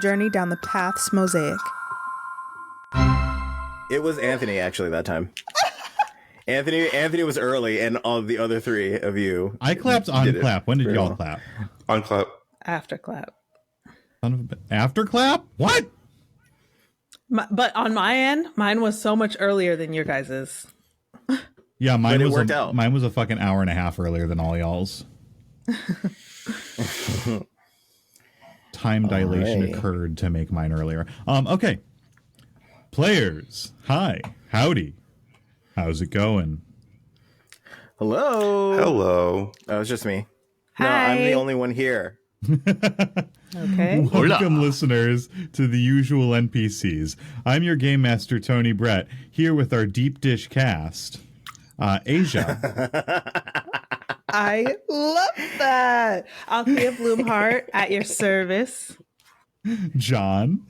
Journey down the path's mosaic. It was Anthony, actually, that time. Anthony was early, and all the other three of you. I clapped on clap. When did y'all clap? On clap. After clap. After clap? What? But on my end, mine was so much earlier than your guys's. Yeah, mine was out. Mine was a fucking hour and a half earlier than all y'all's. Time dilation occurred to make mine earlier. Okay. Players, hi, howdy. How's it going? Hello. Hello. Oh, it's just me. Hi. No, I'm the only one here. Okay. Welcome, listeners, to the usual NPCs. I'm your game master, Tony Brett, here with our deep dish cast. Asia. I love that. Althea Bloomhart at your service. John.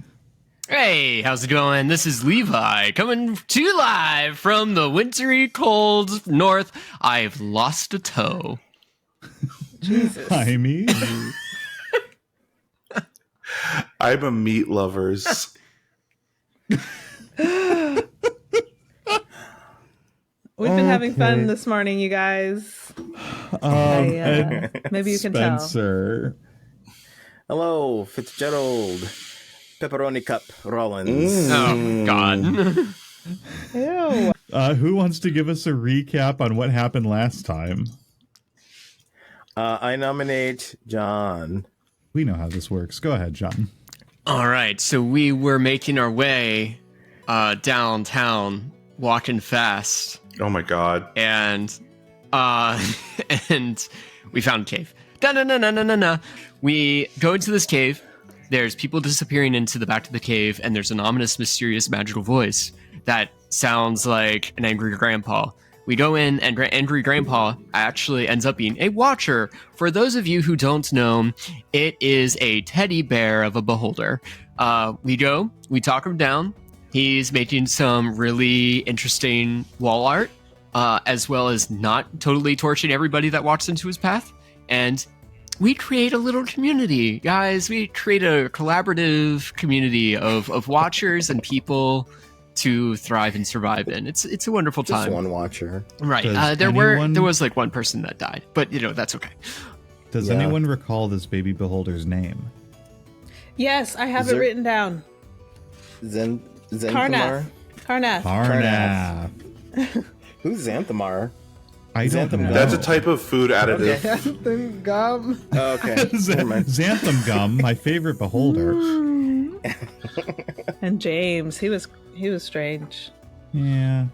Hey, how's it going? This is Levi coming to you live from the wintry cold north. I've lost a toe. Jesus. Jaime. I'm a meat lovers. We've been having fun this morning, you guys. Maybe you can tell. Spencer. Hello, Fitzgerald. Pepperoni Cup Rollins. Oh, God. Ew. Who wants to give us a recap on what happened last time? I nominate John. We know how this works. Go ahead, John. All right, so we were making our way downtown, walking fast, Oh my god. and we found a cave. Da-na-na-na-na-na-na. We go into this cave. There's people disappearing into the back of the cave, and there's an ominous, mysterious, magical voice that sounds like an angry grandpa. We go in, and angry grandpa actually ends up being a watcher. For those of you who don't know, it is a teddy bear of a beholder. We go, we talk him down. He's making some really interesting wall art, as well as not totally torching everybody that walks into his path. And we create a little community, guys. We create a collaborative community of watchers and people to thrive and survive in. It's a wonderful time. Just one watcher. Right. Does There anyone- was like one person that died, but that's okay. Does Yeah. anyone recall this baby beholder's name? Yes, I have Is it there- written down. Xanthamar? Karnath. Karnath. Who's Xanthamar? I don't Xanthamar. know. That's a type of food additive. Xanthan gum. Oh, okay. Never mind. Xanthan gum, my favorite beholder. And James, he was strange. Yeah.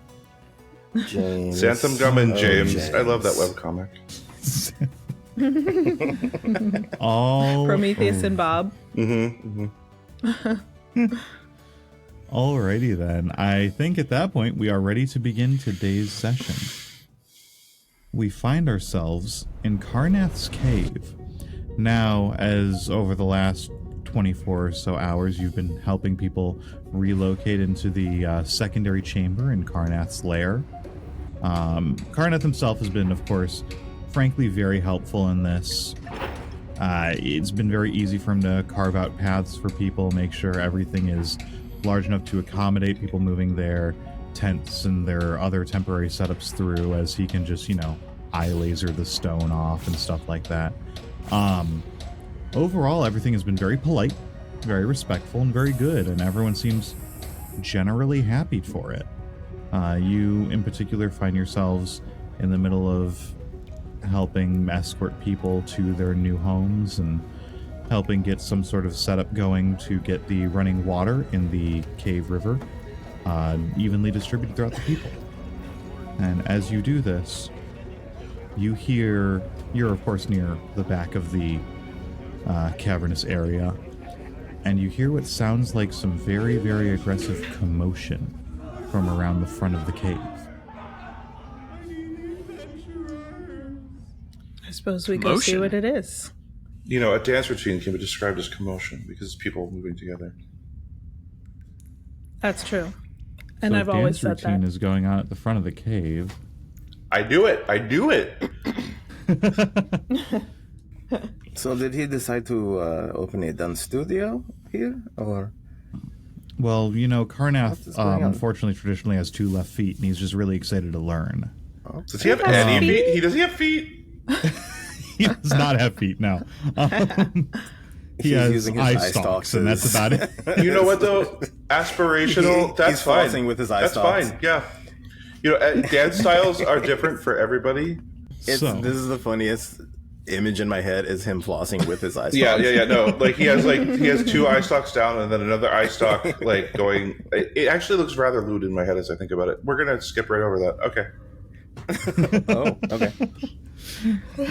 James. Xanthan Gum and Oh, James. I love that webcomic. All Prometheus and Bob. Alrighty then. I think at that point we are ready to begin today's session. We find ourselves in Karnath's cave. Now, as over the last 24 or so hours, you've been helping people relocate into the secondary chamber in Karnath's lair. Karnath himself has been, of course, frankly very helpful in this. It's been very easy for him to carve out paths for people, make sure everything is large enough to accommodate people moving their tents and their other temporary setups through, as he can just, eye laser the stone off and stuff like that. Overall, everything has been very polite, very respectful, and very good, and everyone seems generally happy for it. You, in particular, find yourselves in the middle of helping escort people to their new homes and helping get some sort of setup going to get the running water in the cave river evenly distributed throughout the people. And as you do this, you're of course near the back of the cavernous area, and you hear what sounds like some very, very aggressive commotion from around the front of the cave. I suppose we go see Commotion? what it is. A dance routine can be described as commotion because it's people moving together. That's true. And So I've a always dance said routine that. is going on at the front of the cave. I do it. So did he decide to open a dance studio here, or? Well, you know, Karnath, What's going on? unfortunately, traditionally has 2 left feet, and he's just really excited to learn. Does he have any feet? Does he have feet? He does not have feet now. He He's has using his eye stalks, and that's about it. You know what though? Aspirational. That's he's fine. flossing with his eye That's stalks. fine. Yeah. You know, dance styles are different for everybody. This is the funniest image in my head is him flossing with his eye stalks. Yeah. No, like he has 2 eye stalks down and then another eye stalk like going. It actually looks rather lewd in my head as I think about it. We're gonna skip right over that. Okay. Oh, okay.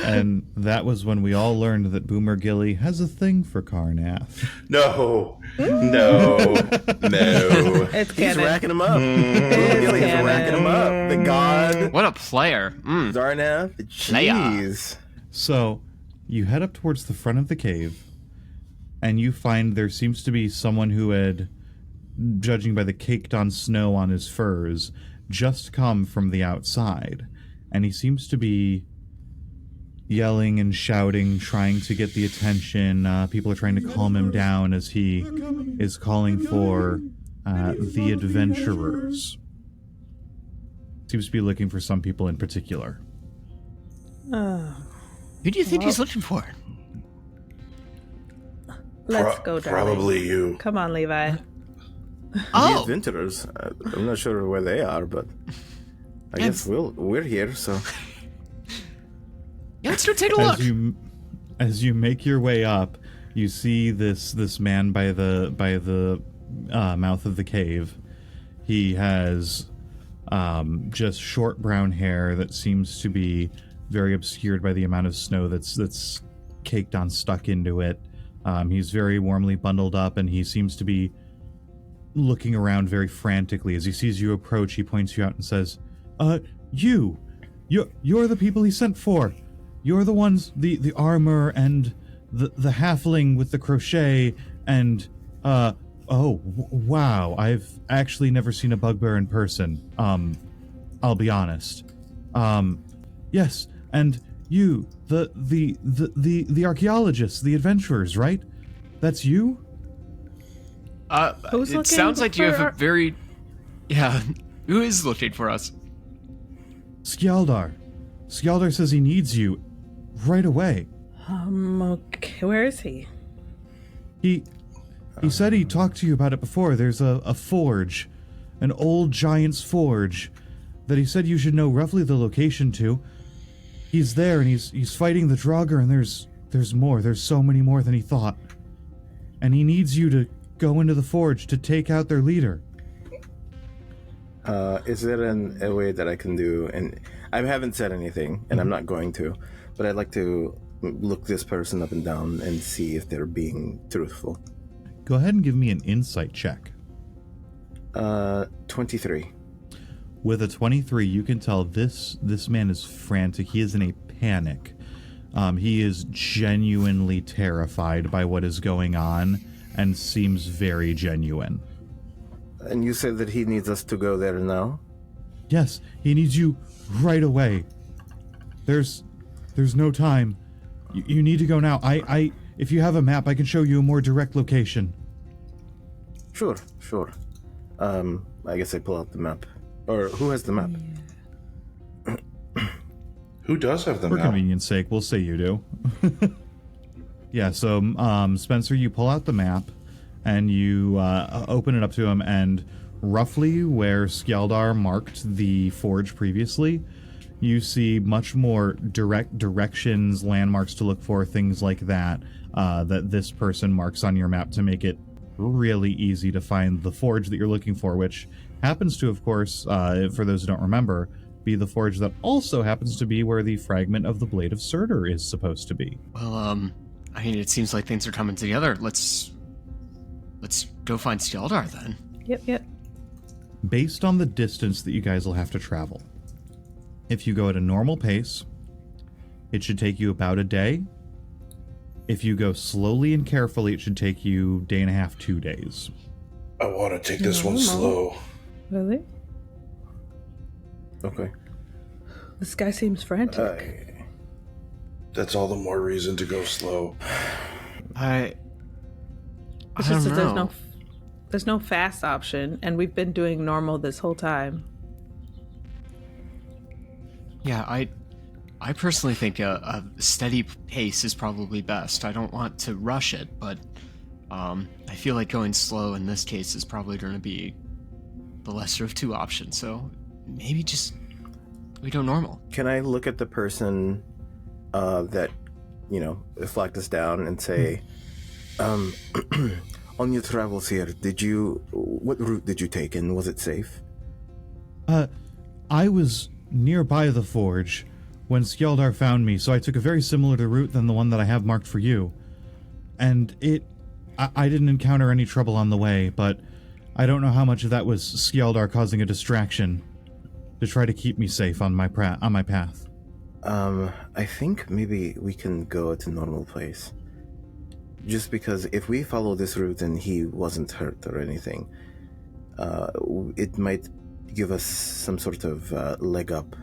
And that was when we all learned that Boomer Gilly has a thing for Karnath. No. It's He's canon. racking him up. He's canon. racking him up. The god What a player. Zarnath. Jeez. So, you head up towards the front of the cave, and you find there seems to be someone who had, judging by the caked-on snow on his furs, just come from the outside. And he seems to be yelling and shouting, trying to get the attention. People are trying to calm him down as he is calling for the adventurers. Seems to be looking for some people in particular. Who do you think he's looking for? Let's go, darling. Probably you. Come on, Levi. The Oh, adventurers. I'm not sure where they are, but I guess we're here. So yeah, let's go take a look. As you make your way up, you see this man by the mouth of the cave. He has just short brown hair that seems to be very obscured by the amount of snow that's caked on, stuck into it. He's very warmly bundled up, and he seems to be looking around very frantically. As he sees you approach, he points you out and says, You're the people he sent for. You're the ones, the armor and the halfling with the crochet and, wow, I've actually never seen a bugbear in person. I'll be honest. Yes, and you, the archaeologists, the adventurers, right? That's you? Who's It looking sounds like you for have a very... Yeah, who is looking for us? Skjaldar. Skjaldar says he needs you right away. Okay, where is he? He said he talked to you about it before. There's a forge, an old giant's forge, that he said you should know roughly the location to. He's there, and he's fighting the Draugr, and there's more. There's so many more than he thought. And he needs you to go into the forge to take out their leader. is there a way that I can do? And I haven't said anything, and I'm not going to, but I'd like to look this person up and down and see if they're being truthful. Go ahead and give me an insight check. 23. With a 23, you can tell this man is frantic. He is in a panic. He is genuinely terrified by what is going on and seems very genuine. And you said that he needs us to go there now? Yes, he needs you right away. There's no time. You need to go now. If you have a map, I can show you a more direct location. Sure. I guess I pull out the map. Or who has the map? Who does have them For now? convenience sake, we'll say you do. Yeah, so Spencer, you pull out the map and you open it up to him, and roughly where Skjaldar marked the forge previously, you see much more direct directions, landmarks to look for, things like that, that this person marks on your map to make it really easy to find the forge that you're looking for, which happens to, of course, for those who don't remember, be the forge that also happens to be where the fragment of the Blade of Surtur is supposed to be. Well, I mean, it seems like things are coming together. Let's go find Skjaldar then. Yep. Based on the distance that you guys will have to travel, if you go at a normal pace, it should take you about a day. If you go slowly and carefully, it should take you a day and a half, 2 days. I want to take this one slow. Really? Okay. This guy seems frantic. That's all the more reason to go slow. I It's don't just that know. there's no fast option, and we've been doing normal this whole time. Yeah, I personally think a steady pace is probably best. I don't want to rush it, but I feel like going slow in this case is probably going to be the lesser of two options. So maybe just we go normal. Can I look at the person that, flagged us down and say, on your travels here, what route did you take and was it safe? I was nearby the forge when Skjaldar found me, so I took a very similar route than the one that I have marked for you. And I didn't encounter any trouble on the way, but I don't know how much of that was Skjaldar causing a distraction to try to keep me safe on my path. I think maybe we can go at a normal place. Just because if we follow this route and he wasn't hurt or anything, it might give us some sort of leg up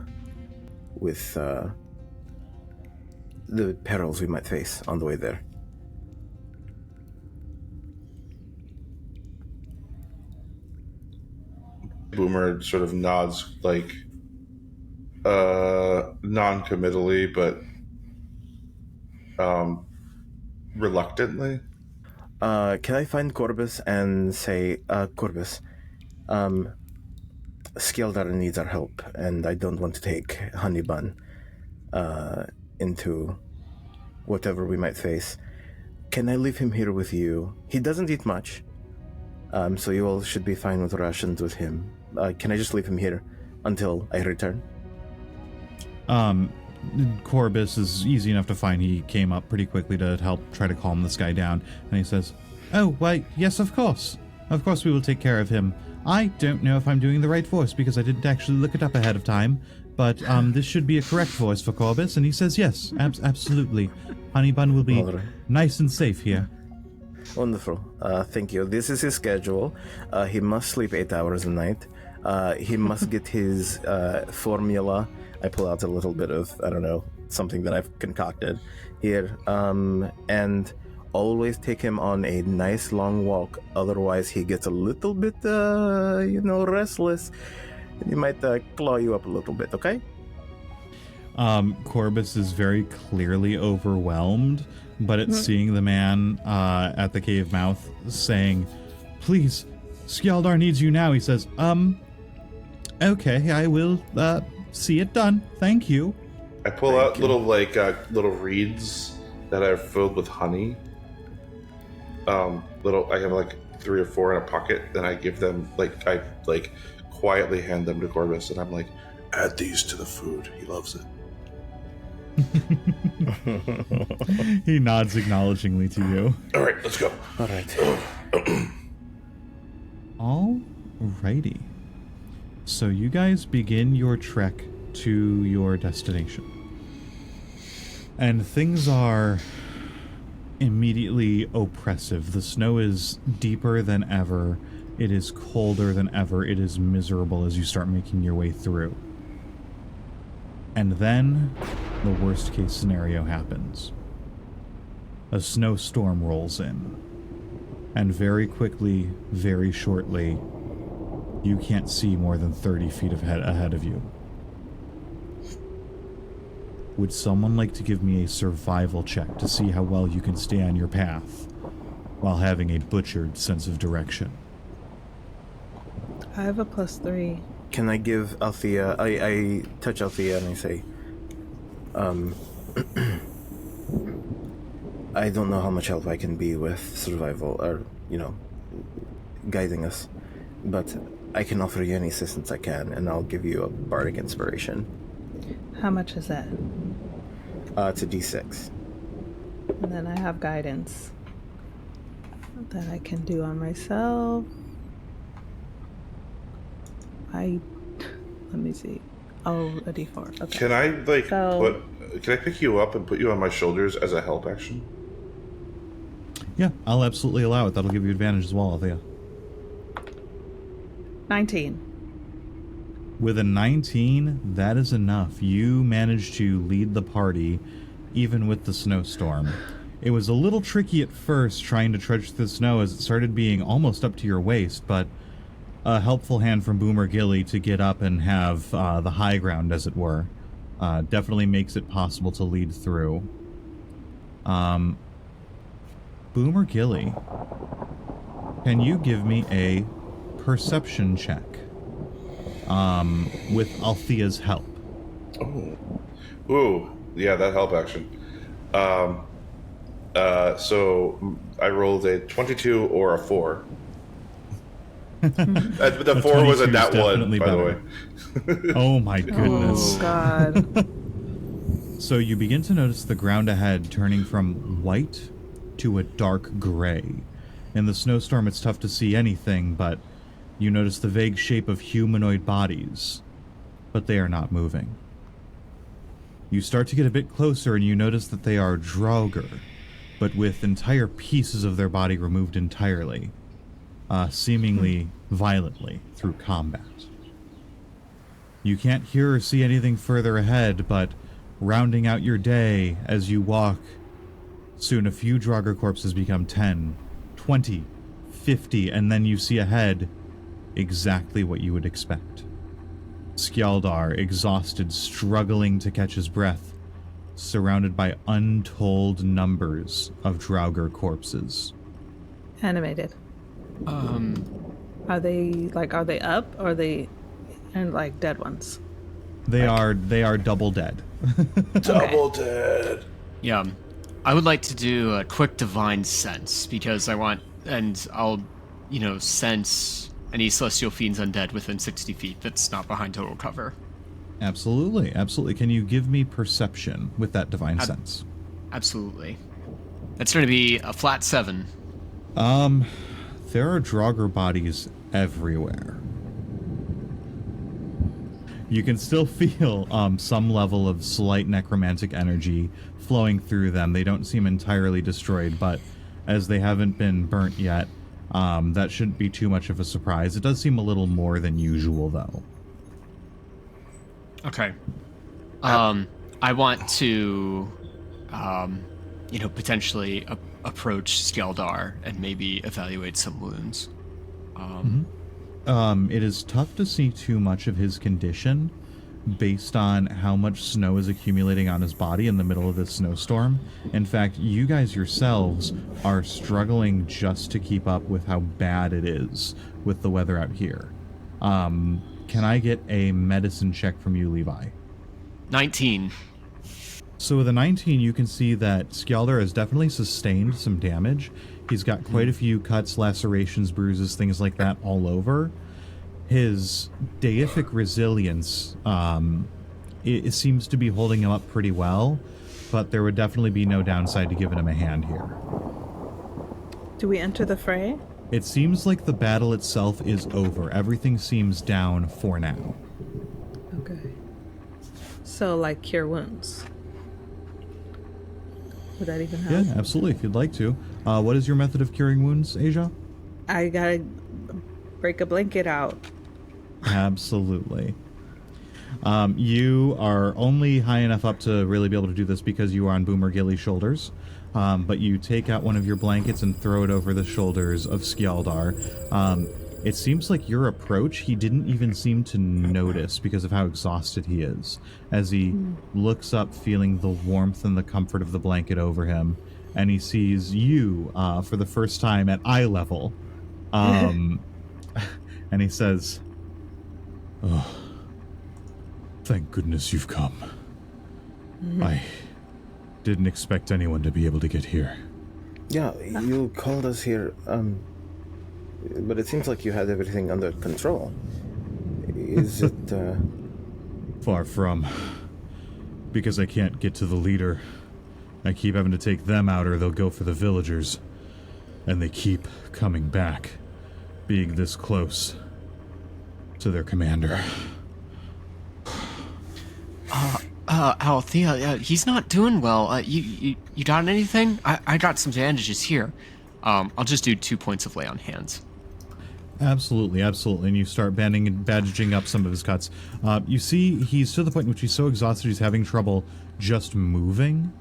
with the perils we might face on the way there. Boomer sort of nods, like, non-committally, but reluctantly. Can I find Corbus and say, Corbus, Skjaldar needs our help, and I don't want to take Honeybun into whatever we might face. Can I leave him here with you? He doesn't eat much, so you all should be fine with rations with him. Can I just leave him here until I return? Corbus is easy enough to find. He came up pretty quickly to help try to calm this guy down, and he says, "Oh, why, yes, of course. Of course we will take care of him. I don't know if I'm doing the right voice because I didn't actually look it up ahead of time, but this should be a correct voice for Corbus," and he says, "Yes, absolutely. Honeybun will be All right. nice and safe here." Wonderful. Thank you. This is his schedule. He must sleep 8 hours a night. He must get his formula. I pull out a little bit of, something that I've concocted here. And always take him on a nice long walk. Otherwise, he gets a little bit, restless. He might claw you up a little bit, okay? Corbus is very clearly overwhelmed, but at seeing the man at the cave mouth saying, "Please, Skjaldar needs you now," he says, "Okay, I will see it done. Thank you." I pull out little reeds that are filled with honey. I have like 3 or 4 in a pocket, and I give them I quietly hand them to Corbus, and I'm like, "Add these to the food. He loves it." He nods acknowledgingly to you. All right, let's go. All right. Alrighty. So you guys begin your trek to your destination. And things are immediately oppressive. The snow is deeper than ever. It is colder than ever. It is miserable as you start making your way through. And then the worst case scenario happens. A snowstorm rolls in. And very quickly, very shortly, you can't see more than 30 feet ahead of you. Would someone like to give me a survival check to see how well you can stay on your path while having a butchered sense of direction? I have a +3. Can I give Althea... I touch Althea and I say, I don't know how much help I can be with survival or, guiding us, but I can offer you any assistance I can, and I'll give you a bardic inspiration. How much is that? It's a d6. And then I have guidance that I can do on myself. Let me see. Oh, a d4. Okay. Can I can I pick you up and put you on my shoulders as a help action? Yeah, I'll absolutely allow it. That'll give you advantage as well, Althea. 19. With a 19, that is enough. You manage to lead the party even with the snowstorm. It was a little tricky at first trying to trudge through the snow as it started being almost up to your waist, but a helpful hand from Boomer Gilly to get up and have the high ground, as it were, definitely makes it possible to lead through. Boomer Gilly, can you give me a perception check with Althea's help? Oh. Ooh, yeah, that help action. So I rolled a 22 or a 4. The 4 was a nat 1, by the way. Oh my goodness. Oh, God. So you begin to notice the ground ahead turning from white to a dark gray. In the snowstorm, it's tough to see anything, but you notice the vague shape of humanoid bodies, but they are not moving. You start to get a bit closer and you notice that they are Draugr, but with entire pieces of their body removed entirely, seemingly violently through combat. You can't hear or see anything further ahead, but rounding out your day as you walk, soon a few Draugr corpses become 10, 20, 50, and then you see ahead exactly what you would expect. Skjaldar, exhausted, struggling to catch his breath, surrounded by untold numbers of Draugr corpses. Animated. Are they up, or are they like dead ones? They are double dead. Double dead. Yeah. I would like to do a quick divine sense because I'll sense any celestial fiends undead within 60 feet that's not behind total cover. Absolutely, absolutely. Can you give me perception with that divine sense? Absolutely. That's going to be a flat 7. There are Draugr bodies everywhere. You can still feel some level of slight necromantic energy flowing through them. They don't seem entirely destroyed, but as they haven't been burnt yet, that shouldn't be too much of a surprise. It does seem a little more than usual, though. Okay. I want to, potentially approach Skjaldar and maybe evaluate some wounds. It is tough to see too much of his condition based on how much snow is accumulating on his body in the middle of this snowstorm. In fact, you guys yourselves are struggling just to keep up with how bad it is with the weather out here. Can I get a medicine check from you, Levi? 19. So with a 19, you can see that Skjaldar has definitely sustained some damage. He's got quite a few cuts, lacerations, bruises, things like that all over. His deific resilience, it seems to be holding him up pretty well, but there would definitely be no downside to giving him a hand here. Do we enter the fray? It seems like the battle itself is over. Everything seems down for now. Okay. So, like, cure wounds. Would that even help? Yeah, absolutely, if you'd like to. What is your method of curing wounds, Asia? I gotta break a blanket out. Absolutely. You are only high enough up to really be able to do this because you are on Boomer Gilly's shoulders. But you take out one of your blankets and throw it over the shoulders of Skjaldar. It seems like your approach, he didn't even seem to notice because of how exhausted he is. As he looks up, feeling the warmth and the comfort of the blanket over him, and he sees you for the first time at eye level. And he says, "Oh, thank goodness you've come. I didn't expect anyone to be able to get here." Yeah, you called us here, but it seems like you had everything under control. Is it, Far from. Because I can't get to the leader. I keep having to take them out or they'll go for the villagers. And they keep coming back, being this close to their commander. Althea, he's not doing well. You got anything? I got some bandages here. I'll just do 2 points of lay on hands. Absolutely, absolutely. And you start bandaging up some of his cuts. You see, he's to the point in which he's so exhausted he's having trouble just moving.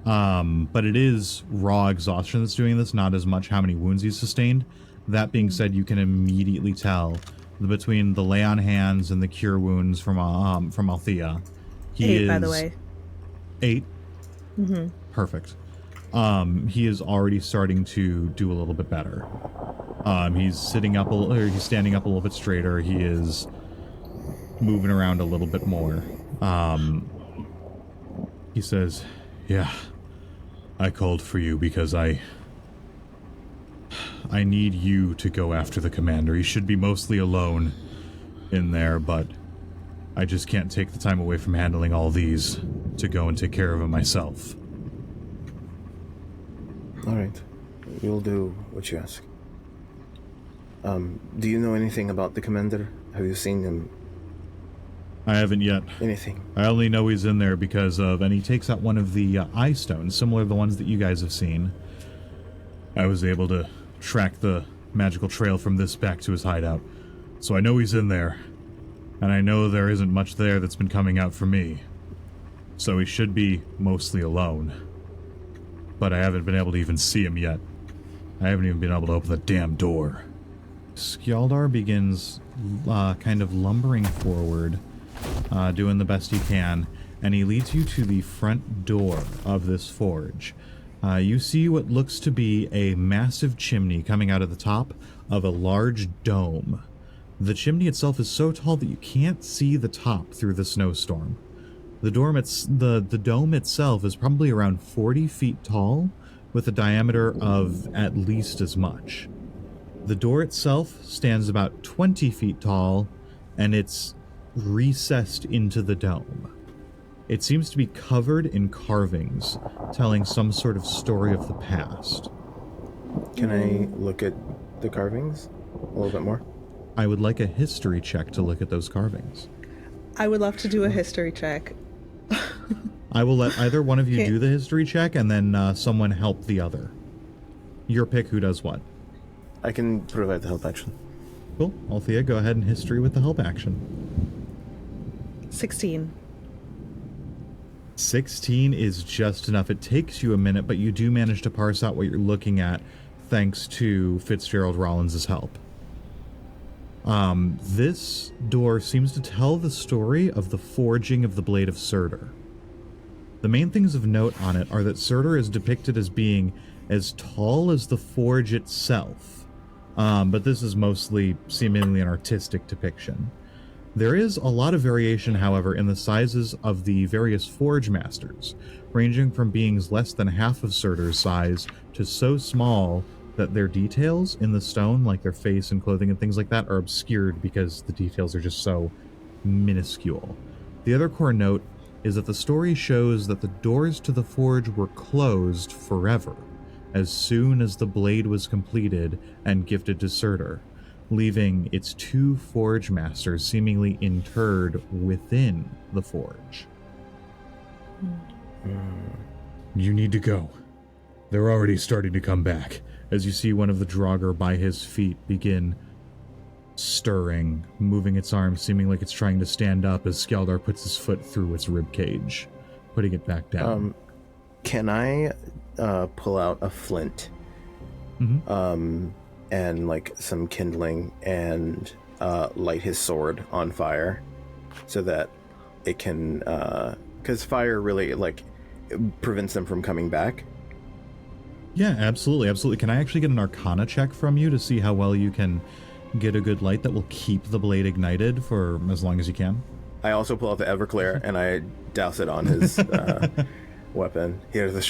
But it is raw exhaustion that's doing this, not as much how many wounds he's sustained. That being said, you can immediately tell between the lay on hands and the cure wounds from Althea. He 8, is by the way. 8. Mm-hmm. Perfect. He is already starting to do a little bit better. He's standing up a little bit straighter. He is moving around a little bit more. He says, "Yeah, I called for you because I need you to go after the commander. He should be mostly alone in there, but I just can't take the time away from handling all these to go and take care of him myself." All right. You'll do what you ask. Do you know anything about the commander? Have you seen him? I haven't yet. Anything? I only know he's in there because of, and he takes out one of the eye stones, similar to the ones that you guys have seen. I was able to track the magical trail from this back to his hideout. So I know he's in there. And I know there isn't much there that's been coming out for me. So he should be mostly alone. But I haven't been able to even see him yet. I haven't even been able to open the damn door. Skjaldar begins kind of lumbering forward, doing the best he can, and he leads you to the front door of this forge. You see what looks to be a massive chimney coming out of the top of a large dome. The chimney itself is so tall that you can't see the top through the snowstorm. The dome itself is probably around 40 feet tall, with a diameter of at least as much. The door itself stands about 20 feet tall, and it's recessed into the dome. It seems to be covered in carvings, telling some sort of story of the past. Can I look at the carvings a little bit more? I would like a history check to look at those carvings. I would love to do a history check. I will let either one of you do the history check, and then someone help the other. Your pick who does what. I can provide the help action. Cool. Althea, go ahead and history with the help action. 16. 16 is just enough. It takes you a minute, but you do manage to parse out what you're looking at thanks to Fitzgerald Rollins' help. This door seems to tell the story of the forging of the Blade of Surtur. The main things of note on it are that Surtur is depicted as being as tall as the forge itself, but this is mostly seemingly an artistic depiction. There is a lot of variation, however, in the sizes of the various forge masters, ranging from beings less than half of Surtur's size to so small that their details in the stone, like their face and clothing and things like that, are obscured because the details are just so minuscule. The other core note is that the story shows that the doors to the forge were closed forever as soon as the blade was completed and gifted to Surtur, leaving its 2 forge masters seemingly interred within the forge. You need to go. They're already starting to come back, as you see one of the Draugr by his feet begin stirring, moving its arms, seeming like it's trying to stand up as Skjaldar puts his foot through its ribcage, putting it back down. Can I pull out a flint? Mm-hmm. And like some kindling and light his sword on fire so that it can, because fire really like prevents them from coming back. Yeah, absolutely. Can I actually get an Arcana check from you to see how well you can get a good light that will keep the blade ignited for as long as you can? I also pull out the Everclear and I douse it on his weapon. Here, this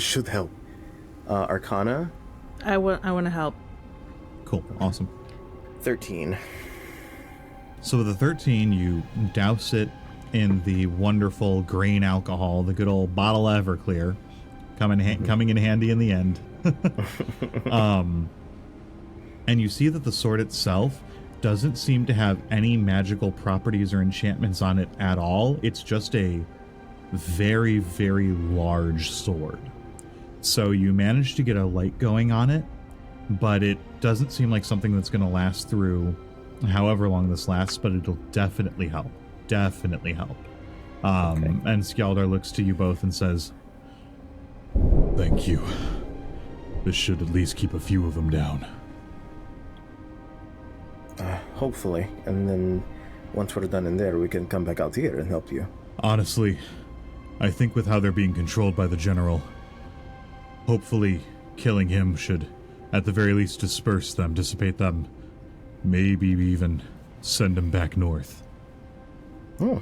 should help. Arcana? I want to help. Cool, awesome. 13. So with the 13, you douse it in the wonderful grain alcohol, the good old bottle of Everclear, coming in handy in the end. And you see that the sword itself doesn't seem to have any magical properties or enchantments on it at all. It's just a very, very large sword. So you manage to get a light going on it, but it doesn't seem like something that's going to last through however long this lasts, but it'll definitely help. Definitely help. Okay. And Skjaldar looks to you both and says, Thank you. This should at least keep a few of them down. Hopefully. And then once we're done in there, we can come back out here and help you. Honestly, I think with how they're being controlled by the General, hopefully killing him should, at the very least, disperse them, dissipate them, maybe even send them back north. Oh.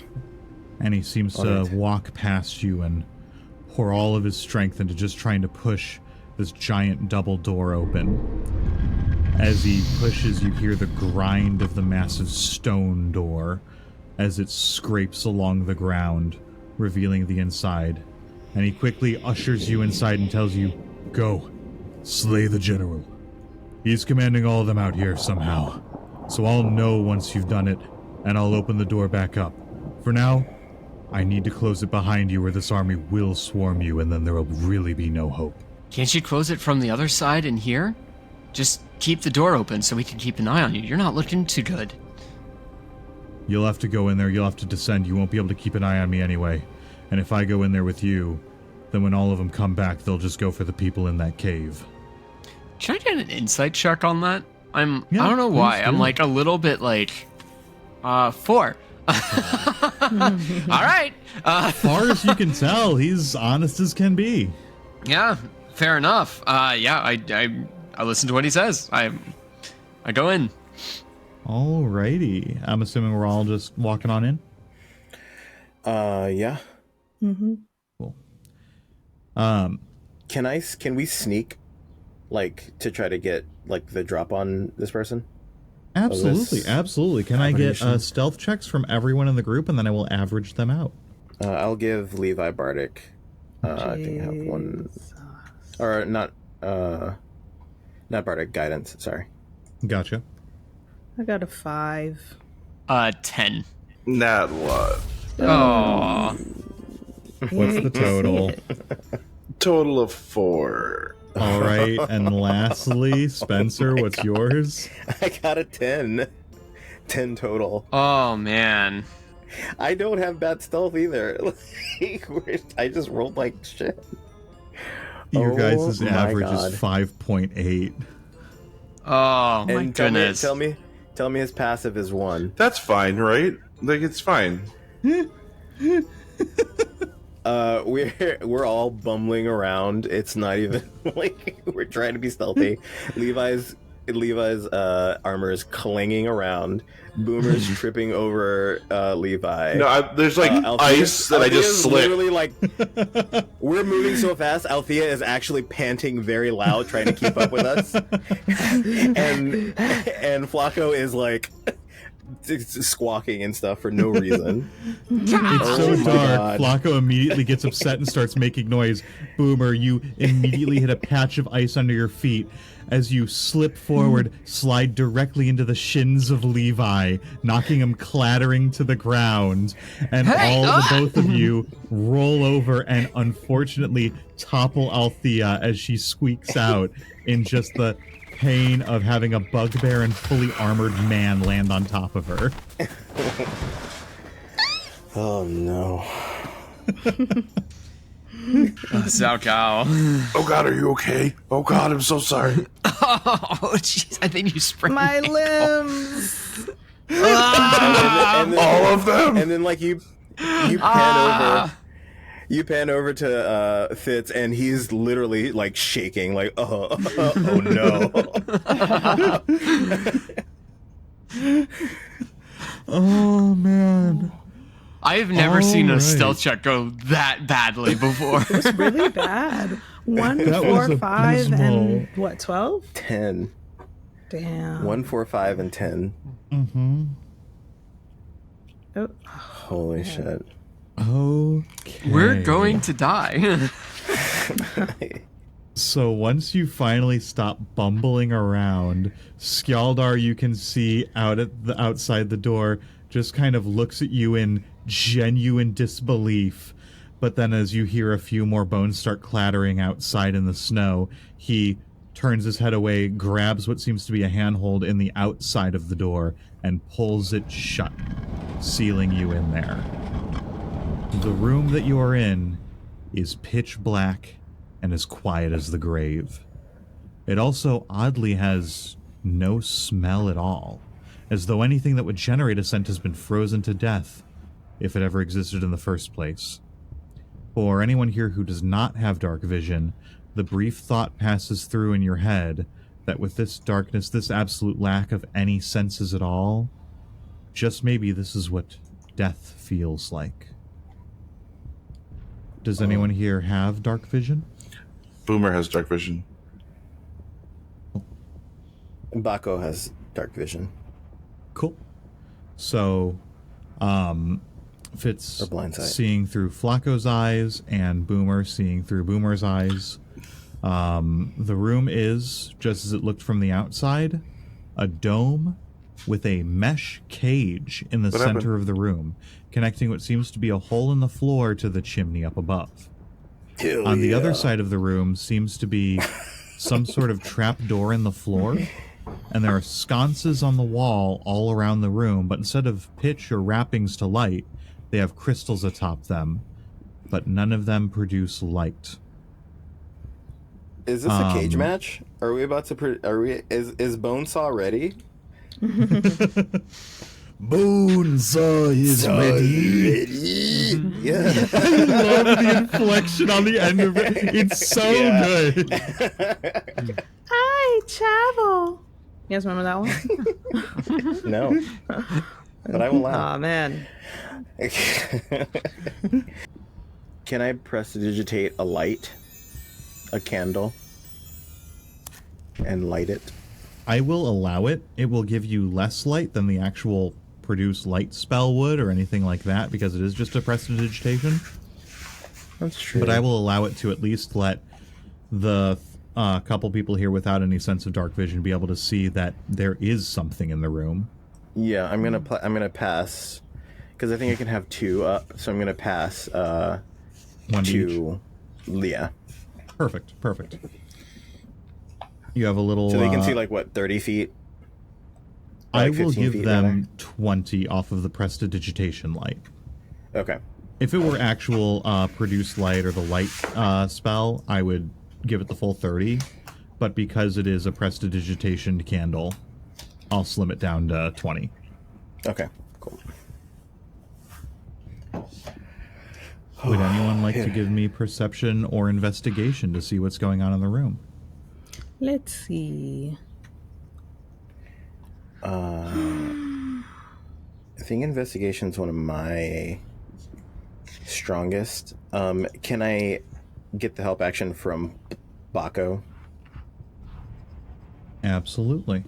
And he seems to walk past you and pour all of his strength into just trying to push this giant double door open. As he pushes, you hear the grind of the massive stone door as it scrapes along the ground, revealing the inside. And he quickly ushers you inside and tells you, "Go, slay the General. He's commanding all of them out here somehow. So I'll know once you've done it, and I'll open the door back up. For now, I need to close it behind you or this army will swarm you, and then there will really be no hope." Can't you close it from the other side in here? Just keep the door open so we can keep an eye on you. You're not looking too good. You'll have to go in there, you'll have to descend, you won't be able to keep an eye on me anyway. And if I go in there with you, then when all of them come back, they'll just go for the people in that cave. Can I get an insight check on that? I don't know please why. do. I'm like a little bit like, 4. All right. Far as you can tell, he's honest as can be. Yeah, fair enough. I listen to what he says. I go in. Alrighty. I'm assuming we're all just walking on in? Yeah. Mm-hmm. Cool. Can we sneak, like, to try to get, like, the drop on this person? Absolutely, absolutely. Can I get Attribution. stealth checks from everyone in the group, and then I will average them out? I'll give Levi Bardic. I think I have one. Or not Bardic, guidance, sorry. Gotcha. I got a 5. 10. Not what? Oh. What's the total? Total of 4. All right, and lastly, Spencer, what's yours? I got a 10. 10 total. Oh, man. I don't have bad stealth either. I just rolled like shit. Your Oh guys' my average God. is 5.8. Oh, my And goodness. tell me his passive is 1. That's fine, right? Like, it's fine. We're all bumbling around. It's not even like we're trying to be stealthy. Levi's armor is clanging around. Boomer's tripping over Levi. No, there's like ice that I just Althea's slipped. literally like we're moving so fast. Althea is actually panting very loud, trying to keep up with us, and Flacco is like squawking and stuff for no reason. It's Oh so my dark. God. Flacco immediately gets upset and starts making noise. Boomer, you immediately hit a patch of ice under your feet. As you slip forward, slide directly into the shins of Levi, knocking him clattering to the ground. And both of you roll over and unfortunately topple Althea as she squeaks out in just the pain of having a bugbear and fully armored man land on top of her. Oh no. Zhao Cao. Oh God, are you okay? Oh God, I'm so sorry. Oh, jeez. I think you sprained My my limbs! And then, All of them. and then like you pan over to Fitz, and he's literally like shaking, like oh no. Oh, man. I've never seen a Alright. stealth check go that badly before. It's really bad. 1, That 4, was 5, abysmal. and what, 12? 10. Damn. 1, 4, 5, and 10. Mm-hmm. Oh, Holy shit. Okay. We're going to die. So once you finally stop bumbling around, Skjaldar, you can see out at the outside the door, just kind of looks at you in genuine disbelief. But then as you hear a few more bones start clattering outside in the snow, he turns his head away, grabs what seems to be a handhold in the outside of the door, and pulls it shut, sealing you in there. The room that you are in is pitch black and as quiet as the grave. It also oddly has no smell at all, as though anything that would generate a scent has been frozen to death, if it ever existed in the first place. For anyone here who does not have dark vision, the brief thought passes through in your head that with this darkness, this absolute lack of any senses at all, just maybe this is what death feels like. Does anyone here have dark vision? Boomer has dark vision. Baco has dark vision. Cool. So, Fitz Or blind sight. seeing through Flacco's eyes and Boomer seeing through Boomer's eyes. The room is, just as it looked from the outside, a dome with a mesh cage in the What center happened? of the room, connecting what seems to be a hole in the floor to the chimney up above. Hell On the yeah. other side of the room seems to be some sort of trap door in the floor, and there are sconces on the wall all around the room, but instead of pitch or wrappings to light, they have crystals atop them, but none of them produce light. Is this a cage match? Are we about to? Is Bonesaw ready? Bonesaw is Yeah. I love the inflection on the end of it. It's so Yeah. good. Hi, Chavo. You guys remember that one? No. But I will laugh. Aw, man. Can I prestidigitate a light? A candle? And light it? I will allow it. It will give you less light than the actual produce light spell would or anything like that, because it is just a prestidigitation. That's true. But I will allow it to at least let the couple people here without any sense of dark vision be able to see that there is something in the room. Yeah, I'm gonna pass, because I think I can have two up. So I'm gonna pass One to each. to Leah, Perfect. You have a little. so they can see like what 30 feet. I like will 15 give feet, them 20 off of the prestidigitation light. Okay. If it were actual produce light or the light spell, I would give it the full 30. But because it is a prestidigitation candle, I'll slim it down to 20. Okay. Cool. Would anyone like to give me perception or investigation to see what's going on in the room? Let's see. I think investigation's one of my strongest. Can I get the help action from Baco? Absolutely.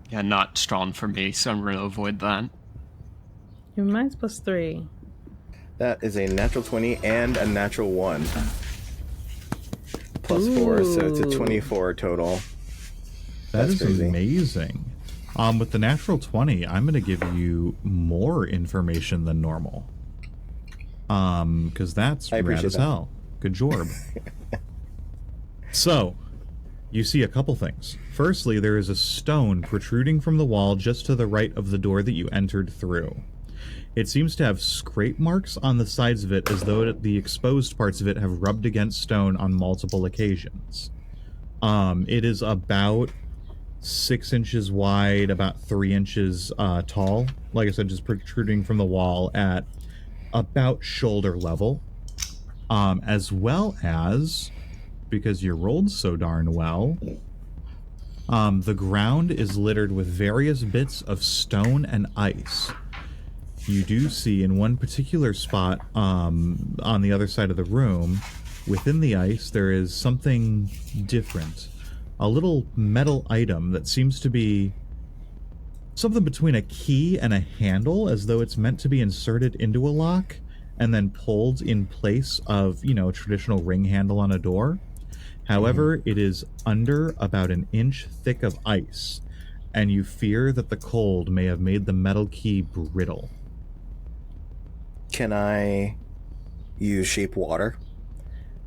Yeah, not strong for me, so I'm going to avoid that. Your mine's +3. That is a natural 20 and a natural 1. +4, so it's a 24 total. That That's is crazy. amazing. With the natural 20, I'm going to give you more information than normal. Because that's I rad appreciate as that. hell. Good job. So, you see a couple things. Firstly, there is a stone protruding from the wall just to the right of the door that you entered through. It seems to have scrape marks on the sides of it, as though the exposed parts of it have rubbed against stone on multiple occasions. It is about 6 inches wide, about 3 inches tall. Like I said, just protruding from the wall at about shoulder level. As well as, because you rolled so darn well, the ground is littered with various bits of stone and ice. You do see in one particular spot on the other side of the room, within the ice, there is something different. A little metal item that seems to be something between a key and a handle, as though it's meant to be inserted into a lock and then pulled in place of, a traditional ring handle on a door. However, it is under about an inch thick of ice, and you fear that the cold may have made the metal key brittle. Can I use shape water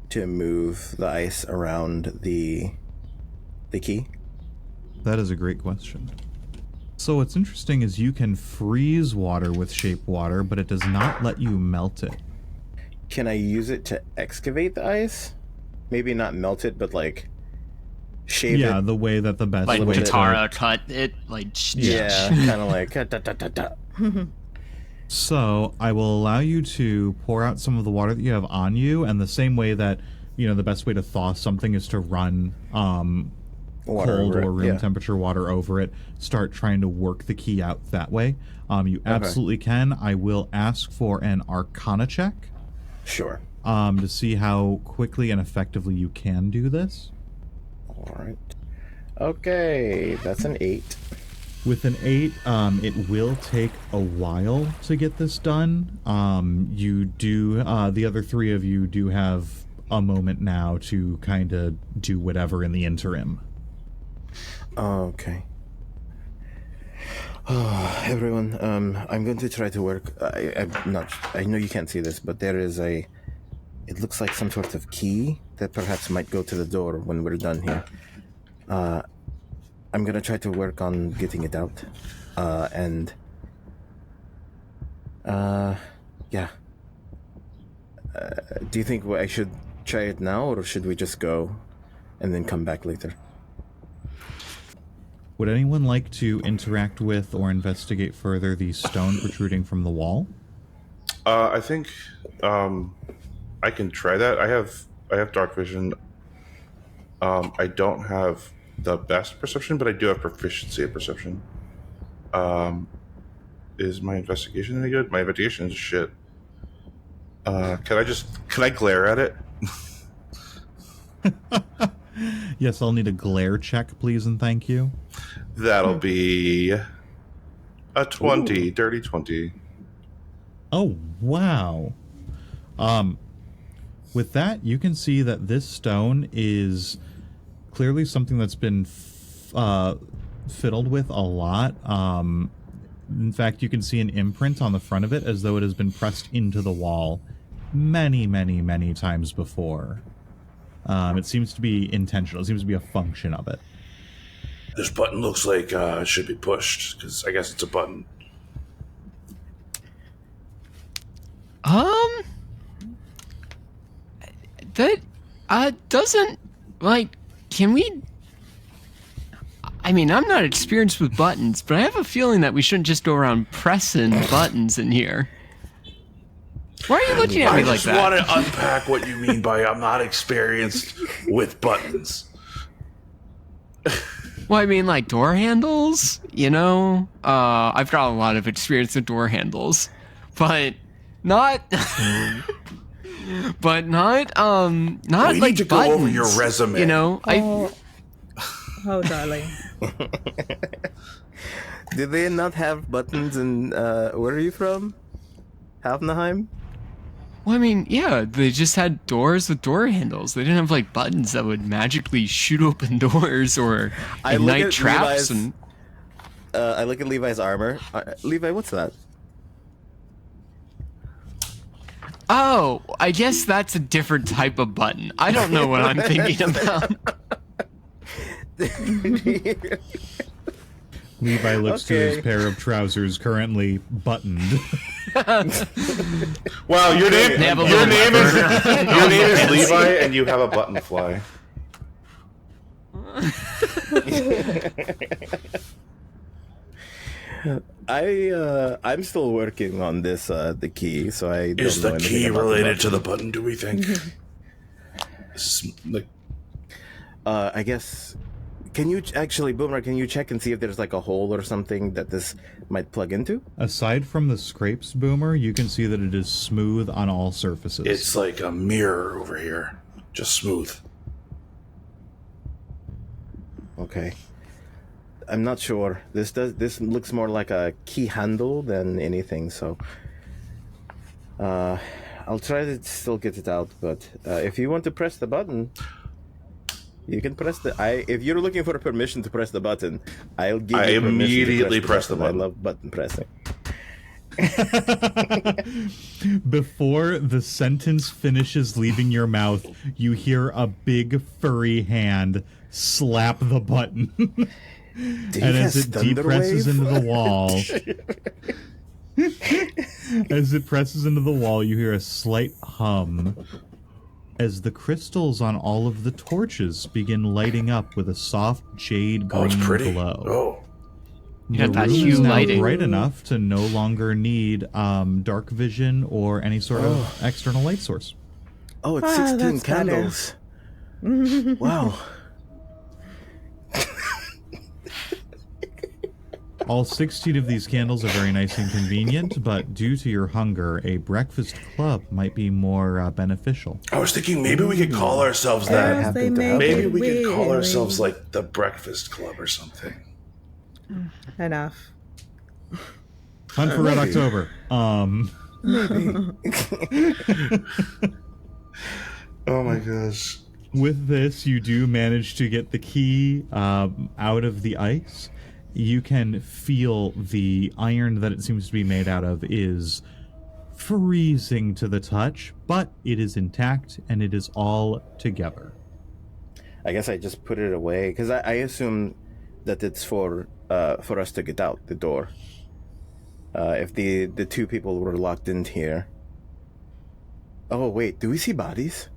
to move the ice around the key? That is a great question. So what's interesting is you can freeze water with shape water, but it does not let you melt it. Can I use it to excavate the ice? maybe not melt it, but like shave Yeah, it. the way that the best Like way to- Katara cut it, like Yeah, kind of like da, da, da, da. So I will allow you to pour out some of the water that you have on you, and the same way that, you know, the best way to thaw something is to run Water cold over it, or room yeah. temperature water over it. Start trying to work the key out that way. You absolutely can. I will ask for an Arcana check Sure. to see how quickly and effectively you can do this. All right. Okay, that's an 8. With an 8, it will take a while to get this done. You do, the other 3 of you do have a moment now to kind of do whatever in the interim. Okay. Everyone, I'm going to try to work. I'm not. I know you can't see this, but there is a. It looks like some sort of key that perhaps might go to the door when we're done here. I'm gonna try to work on getting it out, yeah. Do you think I should try it now, or should we just go and then come back later? Would anyone like to interact with or investigate further the stone protruding from the wall? I think I can try that. I have dark vision. I don't have the best perception, but I do have proficiency at perception. Is my investigation any good? My investigation is shit. Can I glare at it? Yes, I'll need a glare check, please and thank you. That'll be a 20, Ooh. dirty 20. Oh, wow. With that, you can see that this stone is clearly something that's been fiddled with a lot. In fact, you can see an imprint on the front of it as though it has been pressed into the wall many, many, many times before. It seems to be intentional. It seems to be a function of it. This button looks like it should be pushed, because I guess it's a button. That doesn't, like, can we... I mean, I'm not experienced with buttons, but I have a feeling that we shouldn't just go around pressing buttons in here. Why are you looking at me like that? I just want to unpack what you mean by I'm not experienced with buttons. Well, I mean, like, door handles, you know? I've got a lot of experience with door handles, but not... but not We like need to buttons, go over your resume. You know, Oh, darling. Did they not have buttons in, where are you from? Hafnaheim? Well, I mean, yeah, they just had doors with door handles. They didn't have, like, buttons that would magically shoot open doors or I look ignite at traps. Levi's- I look at Levi's armor. Levi, what's that? Oh, I guess that's a different type of button. I don't know what I'm thinking about. Levi looks to his Okay. pair of trousers currently buttoned. Wow, your name They have a your little name button. is your name is Levi, and you have a button fly. I'm still working on this, the key, so I don't Is know the anything key about related to the button. button? Do we think? This is like I guess. Can you actually, Boomer? Can you check and see if there's like a hole or something that this might plug into? Aside from the scrapes, Boomer, you can see that it is smooth on all surfaces. it's like a mirror over here, just smooth. Okay. I'm not sure. This looks more like a key handle than anything. So, I'll try to still get it out. But if you want to press the button, you can press the. If you're looking for permission to press the button, I'll give I you permission immediately to press the button. I love button pressing. Before the sentence finishes leaving your mouth, you hear a big furry hand slap the button. And as it depresses into the wall, as it presses into the wall, you hear a slight hum as the crystals on all of the torches begin lighting up with a soft jade green it's pretty. glow. Oh. Yeah, The that room hue is now lighting. bright enough to no longer need dark vision or any sort of external light source. Oh, it's Ah, 16 that's better. candles. Wow. All 16 of these candles are very nice and convenient, but due to your hunger, a breakfast club might be more beneficial. I was thinking maybe we could call ourselves As that. they Happy to make have Maybe it we could call weary. ourselves like the Breakfast Club or something. Enough. Hunt for Red October. Oh my gosh. With this, you do manage to get the key out of the ice. You can feel the iron that it seems to be made out of is freezing to the touch, but it is intact and it is all together. I guess I just put it away because I assume that it's for us to get out the door. If the two people were locked in here. Oh wait, do we see bodies?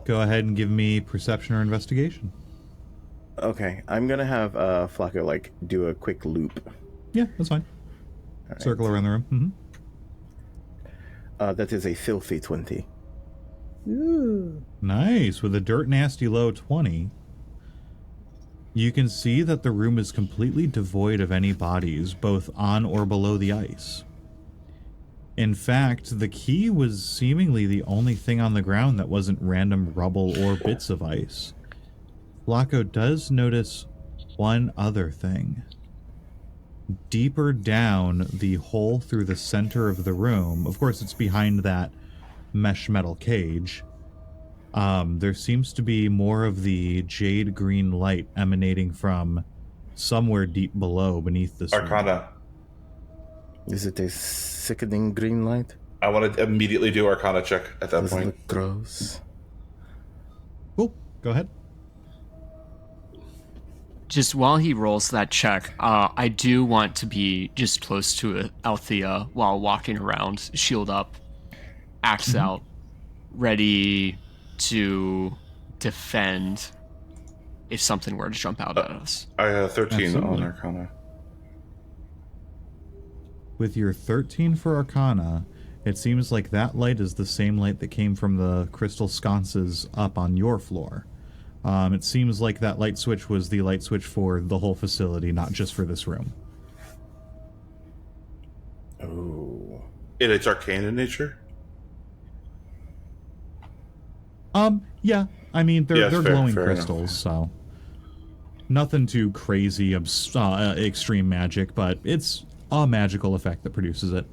Go ahead and give me perception or investigation. Okay, I'm gonna have Flacco do a quick loop. Yeah, that's fine. All right. Circle around the room. That is a filthy 20. Ooh. Nice. With a dirt nasty low 20, you can see that the room is completely devoid of any bodies, both on or below the ice. In fact, the key was seemingly the only thing on the ground that wasn't random rubble or bits of ice. Flacco does notice one other thing. Deeper down the hole through the center of the room, of course it's behind that mesh metal cage, there seems to be more of the jade green light emanating from somewhere deep below beneath this room. Arcana. Is it a sickening green light? I want to immediately do Arcana check at that Does it point. look gross? Cool, go ahead. Just while he rolls that check, I do want to be just close to Althea while walking around, shield up, axe out, ready to defend if something were to jump out at us. I have 13 Absolutely. on Arcana. With your 13 for Arcana, it seems like that light is the same light that came from the crystal sconces up on your floor. It seems like that light switch was the light switch for the whole facility, not just for this room. Oh. It's arcane in nature? Yeah. I mean, they're fair- glowing fair crystals, enough. so nothing too crazy, extreme magic, but it's a magical effect that produces it.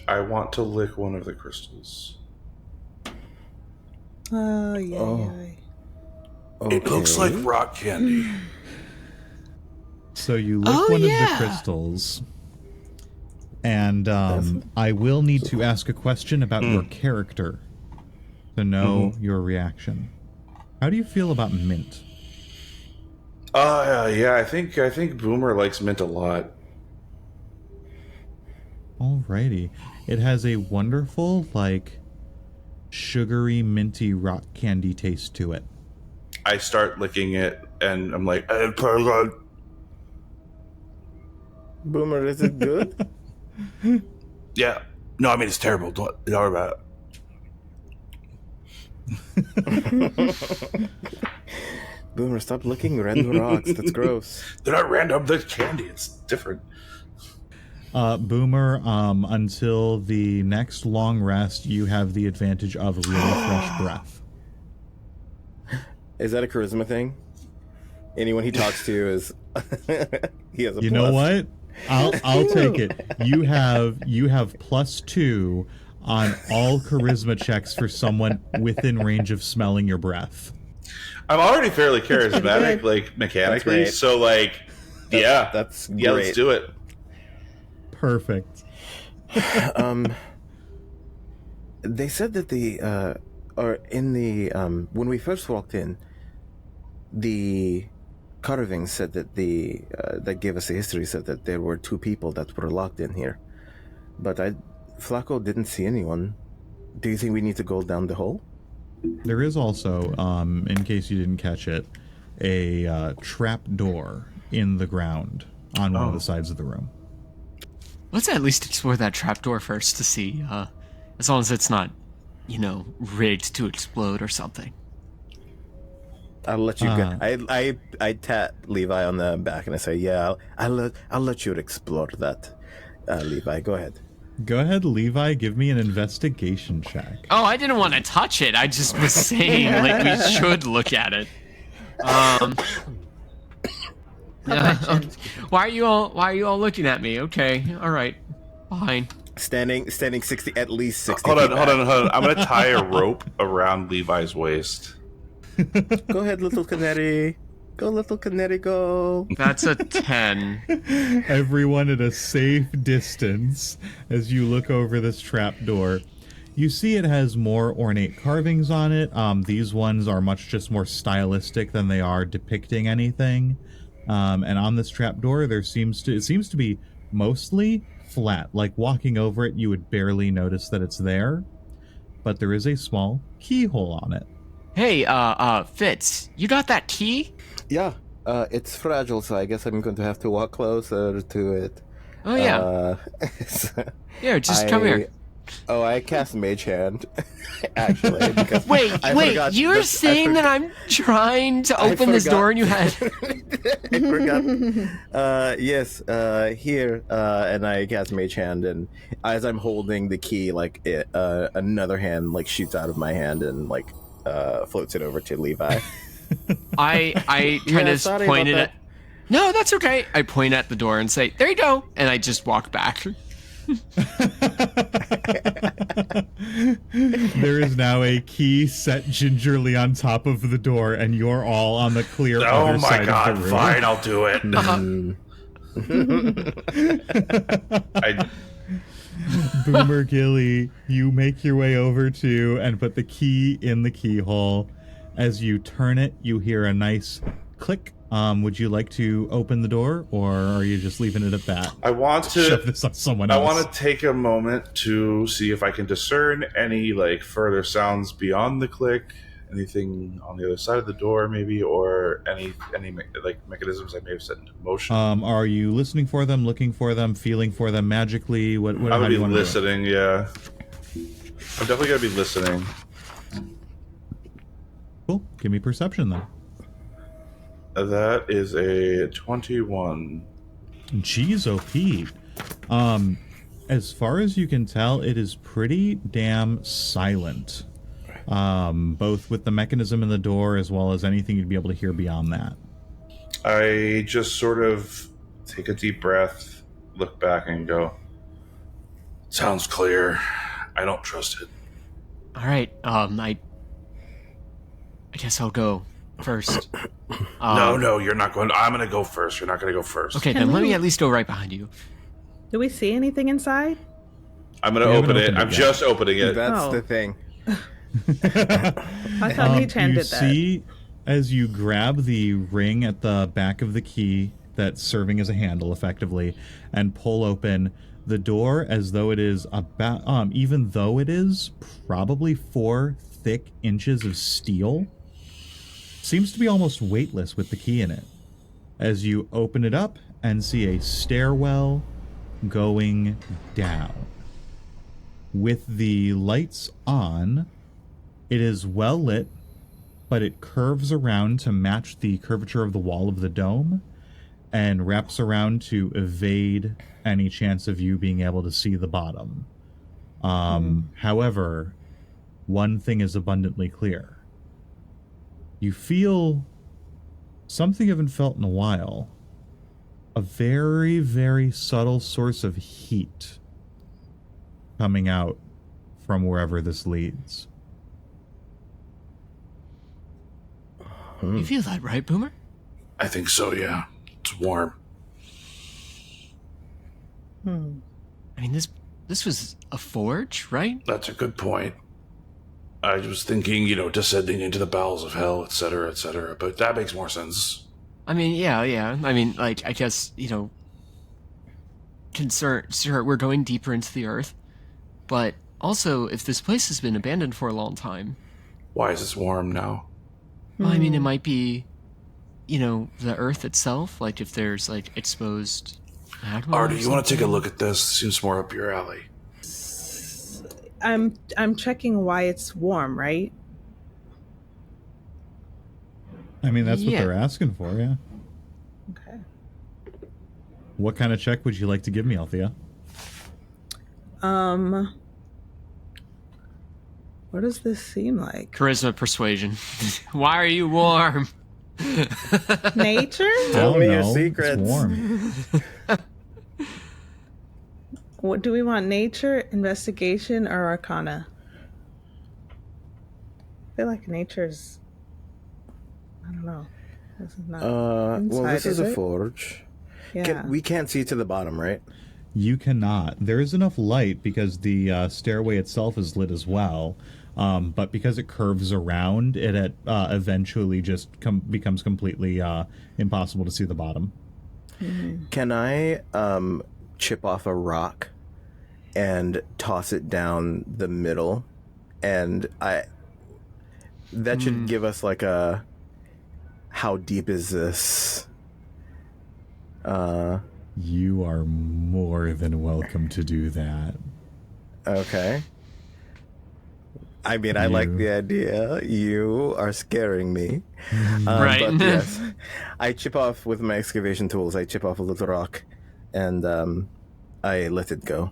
I want to lick one of the crystals. Oh, yeah. Oh. Yeah. It looks like rock candy. So you lick one of the crystals, and I will need to ask a question about your character to know your reaction. How do you feel about mint? Yeah, I think Boomer likes mint a lot. Alrighty. It has a wonderful, sugary, minty rock candy taste to it. I start licking it, and I'm like, Boomer, is it good? yeah. No, I mean, it's terrible. Don't worry about it. Boomer, stop licking red rocks. That's gross. They're not random. They're candy. It's different. Boomer, until the next long rest, you have the advantage of really fresh breath. Is that a charisma thing? Anyone he talks to is he has a You plus. know what? I'll take it. You have +2 on all charisma checks for someone within range of smelling your breath. I'm already fairly charismatic, mechanically. That's So, yeah, that's yeah, great. let's do it. Perfect. They said that when we first walked in, the carving said that that gave us the history said that there were two people that were locked in here, but Flacco didn't see anyone. Do you think we need to go down the hole? There is also, in case you didn't catch it, a trap door in the ground on one of the sides of the room. Let's at least explore that trapdoor first to see, as long as it's not, rigged to explode or something. I'll let you go. I tap Levi on the back and I say, "Yeah, I'll let you explore that, Levi. Go ahead." Go ahead, Levi. Give me an investigation check. Oh, I didn't want to touch it. I just was saying, we should look at it. Why are you all looking at me? Okay, all right, fine. Standing 60, at least 60. Hold on. I'm gonna tie a rope around Levi's waist. Go ahead, little canary. Go, little canary, go. That's a 10. Everyone at a safe distance as you look over this trap door. You see it has more ornate carvings on it. These ones are much more stylistic than they are depicting anything. And on this trap door, it seems to be mostly flat. Like walking over it, you would barely notice that it's there. But there is a small keyhole on it. Hey, Fitz, you got that key? Yeah, it's fragile, so I guess I'm going to have to walk closer to it. Oh, yeah. Here, just come here. Oh, I cast Mage Hand, actually. Because wait, you're saying that I'm trying to open this door and you had... I forgot. Yes, here, and I cast Mage Hand, and as I'm holding the key, another hand, shoots out of my hand and, floats it over to Levi. I kind of pointed at... No, that's okay. I point at the door and say, "There you go," and I just walk back. There is now a key set gingerly on top of the door, and you're all on the clear other side of the room. Fine, I'll do it. Boomer Gilly, you make your way over to and put the key in the keyhole. As you turn it, you hear a nice click. Would you like to open the door, or are you just leaving it at that? I want to shove this on someone else. I want to take a moment to see if I can discern any further sounds beyond the click. Anything on the other side of the door, maybe, or any mechanisms I may have set into motion. Are you listening for them, looking for them, feeling for them magically? What I would be listening. Yeah, I'm definitely gonna be listening. Cool. Give me perception then. That is a 21. Jeez, OP. As far as you can tell, it is pretty damn silent. Both with the mechanism in the door as well as anything you'd be able to hear beyond that. I just sort of take a deep breath, look back and go, "Sounds clear. I don't trust it." All right, I guess I'll go first. No, you're not going. I'm going to go first. You're not going to go first. Okay, then let me at least go right behind you. Do we see anything inside? I'm going to open it. I'm just opening it. That's the thing. I thought Mage Hand did that. You see, as you grab the ring at the back of the key that's serving as a handle, effectively, and pull open the door, as though it is about, even though it is probably 4 thick inches of steel, seems to be almost weightless with the key in it. As you open it up and see a stairwell going down. With the lights on, it is well lit, but it curves around to match the curvature of the wall of the dome and wraps around to evade any chance of you being able to see the bottom. However, one thing is abundantly clear. You feel something you haven't felt in a while. A very, very subtle source of heat coming out from wherever this leads. You feel that, right, Boomer? I think so, yeah. It's warm. I mean, this was a forge, right? That's a good point. I was thinking, descending into the bowels of hell, etc., but that makes more sense. I mean, yeah. I mean, I guess, sure, we're going deeper into the earth, but Also, if this place has been abandoned for a long time, Why is this warm now? well, I mean, it might be, the earth itself. Like if there's like exposed magma. Artie, or you want to take a something. look at this? Seems more up your alley. I'm checking why it's warm, right? I mean, that's what Yeah. they're asking for, yeah. Okay. What kind of check would you like to give me, Althea? What does this seem like? Charisma, persuasion. Why are you warm? Nature? Tell me your It's secrets. warm. What do we want? Nature, investigation, or arcana? I feel like nature's. I don't know. This is not. Well, inside, this is a it? forge. Yeah. We can't see to the bottom, right? You cannot. There is enough light because the stairway itself is lit as well. But because it curves around, it eventually just becomes completely impossible to see the bottom. Can I chip off a rock and toss it down the middle? And that should give us like a how deep is this? You are more than welcome to do that. Okay. I mean, I like the idea. You are scaring me. Right. But yes, I chip off with my excavation tools. I chip off a little rock, and I let it go.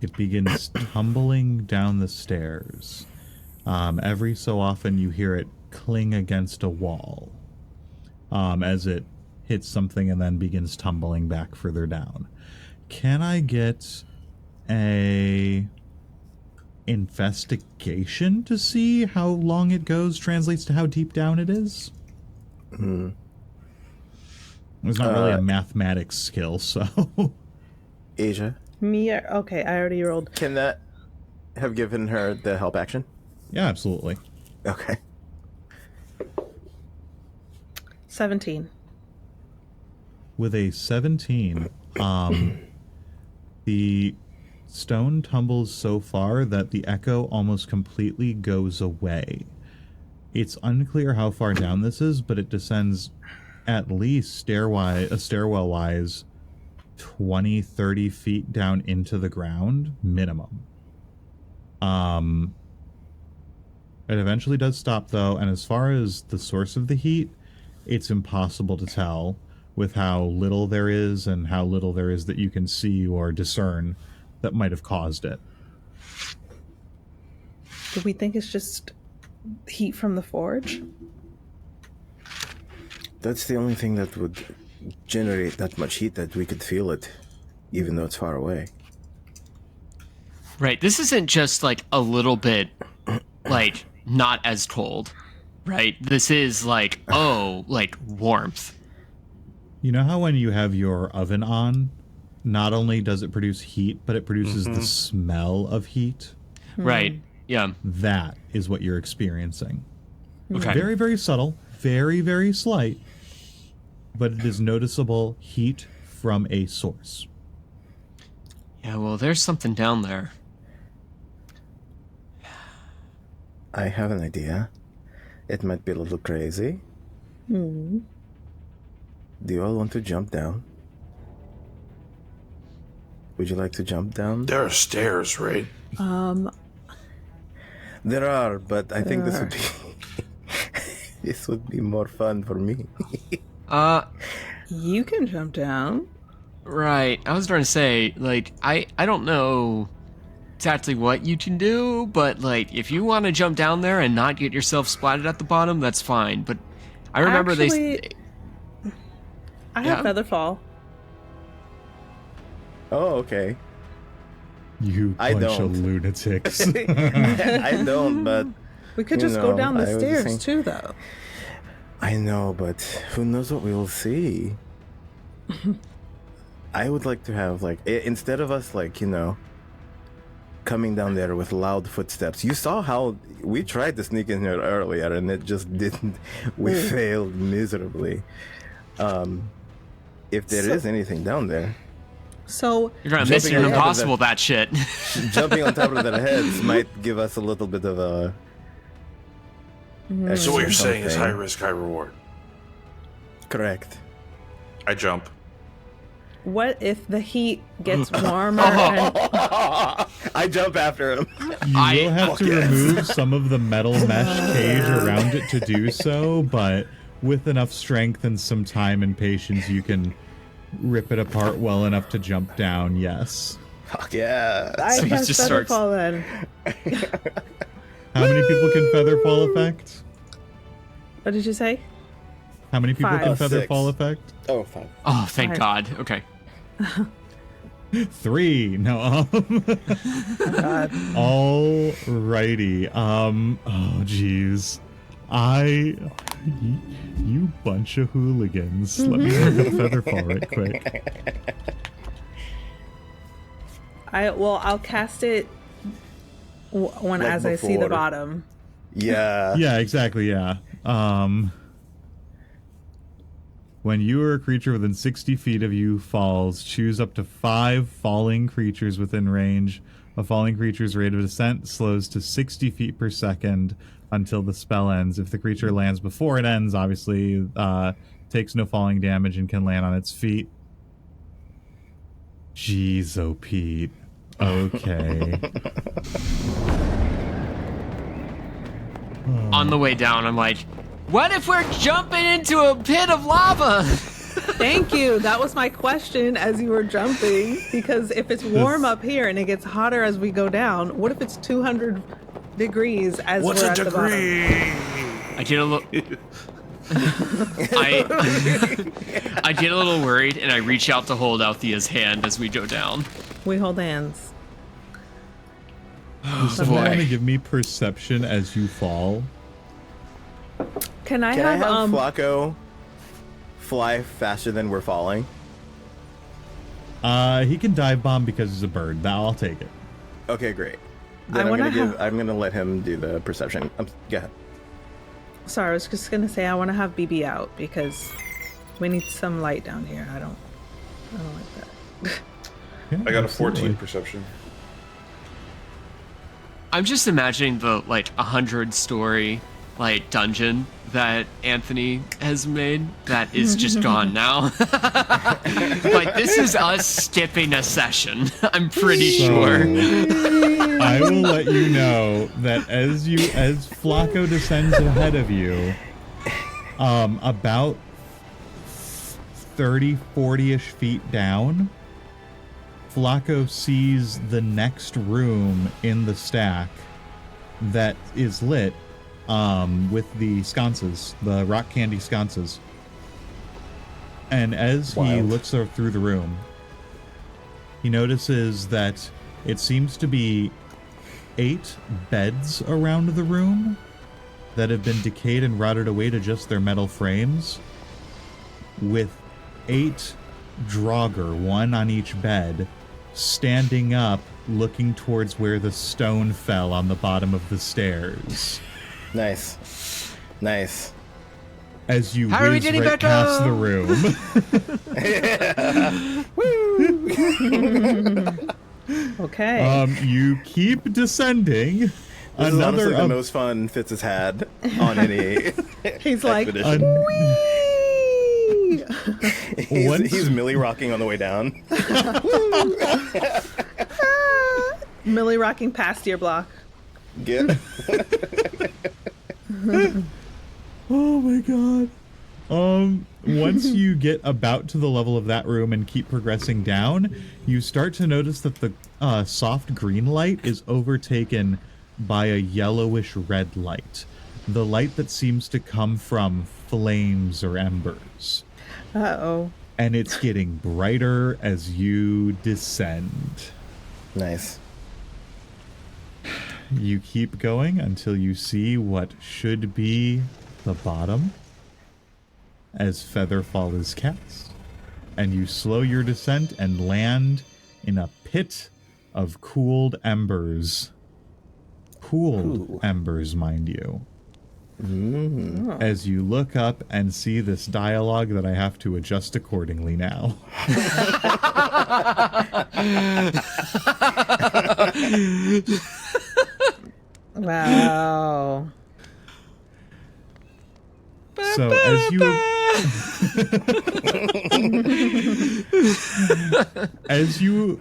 It begins tumbling down the stairs. Every so often you hear it cling against a wall as it hits something and then begins tumbling back further down. Can I get a investigation to see how long it goes translates to how deep down it is? There's not really a mathematics skill, so... Asia, Me? Okay, I already rolled. can that have given her the help action? Yeah, absolutely. Okay. 17. With a 17, the stone tumbles so far that the echo almost completely goes away. It's unclear how far down this is, but it descends at least stairwell-wise 20, 30 feet down into the ground, minimum. It eventually does stop, though, and as far as the source of the heat, it's impossible to tell with how little there is and how little there is that you can see or discern that might have caused it. Do we think it's just heat from the forge? That's the only thing that would generate that much heat that we could feel it, even though it's far away. Right. This isn't just like a little bit, like not as cold, right? This is like, like warmth. You know how when you have your oven on, not only does it produce heat, but it produces the smell of heat? Right. Yeah. That is what you're experiencing. Okay. Very, very subtle, very, very slight, but it is noticeable heat from a source. Yeah, well, there's something down there. I have an idea. It might be a little crazy. Do you all want to jump down? Would you like to jump down? There are stairs, right? There are, but I think this would be this would be more fun for me. You can jump down. Right. I was trying to say, like, I don't know exactly what you can do, but like, if you want to jump down there and not get yourself splatted at the bottom, that's fine. But I remember Actually, I have Featherfall. Oh, okay. You I bunch of don't. lunatics. I don't, but We could You just go know, down the I was stairs saying- too, though. I know, but who knows what we will see? I would like to have, like, instead of us, like, coming down there with loud footsteps. You saw how we tried to sneak in here earlier, and it just didn't. We failed miserably. If there is anything down there. So You're gonna Jumping miss your on top of impossible that shit. Jumping on top of their heads might give us a little bit of a. So what you're saying is high something. risk, high reward. Correct. I jump. what if the heat gets warmer and I jump after him. You will have to remove some of the metal mesh cage around it to do so, but with enough strength and some time and patience, you can rip it apart well enough to jump down, yes. Fuck yeah. I So he press just feather starts- fall then. How many people can feather fall effect? What did you say? How many people 5. can feather 6. fall effect? Oh, 5. Oh, thank 5. God. Okay. 3. No. God. Alrighty. Oh, jeez. You bunch of hooligans. Let me look at Featherfall right quick. I'll cast it when Like as I see the before. bottom. Yeah. Yeah, exactly, yeah. When you or a creature within 60 feet of you falls, choose up to 5 falling creatures within range. A falling creature's rate of descent slows to 60 feet per second until the spell ends. If the creature lands before it ends, obviously, takes no falling damage and can land on its feet. Jeez, oh Pete. Okay. On the way down, I'm like, what if we're jumping into a pit of lava? Thank you. That was my question as you were jumping. Because if it's warm up here and it gets hotter as we go down, what if it's 200 degrees as What's we're a at the bottom? degree? I get a little. I get a little worried, and I reach out to hold Althea's hand as we go down. We hold hands. Someone want to Boy. give me perception as you fall? Can I Can I have have Flacco fly faster than we're falling? He can dive bomb because he's a bird. I'll take it. Okay, great. I Then wanna I'm gonna let him do the perception. Go ahead. Sorry, I was just gonna say I want to have BB out because we need some light down here. I don't like that. Yeah, I got a absolutely. 14 perception. I'm just imagining the 100-story dungeon that Anthony has made that is just gone now. This is us skipping a session. I'm pretty sure. I will let you know that as Flacco descends ahead of you, about 30, 40-ish feet down, Flacco sees the next room in the stack that is lit with the sconces, the rock candy sconces. And as he Wild. looks through the room, he notices that it seems to be 8 beds around the room that have been decayed and rotted away to just their metal frames, with 8 Draugr, 1 on each bed, standing up, looking towards where the stone fell on the bottom of the stairs. Nice. Nice. As you How are we whiz getting right back past up? the room. Okay. You keep descending. This is honestly Another the most fun Fitz has had on any He's like, expedition. "Whee!" Once- He's Millie rocking on the way down. Millie rocking past your block. Get. Oh my god. Once you get about to the level of that room and keep progressing down, you start to notice that the soft green light is overtaken by a yellowish red light. The light that seems to come from flames or embers. Uh-oh. And it's getting brighter as you descend. Nice. You keep going until you see what should be the bottom as Featherfall is cast. And you slow your descent and land in a pit of cooled embers. Cooled Ooh. embers, mind you. as you look up and see this dialogue that I have to adjust accordingly now. Wow. So as you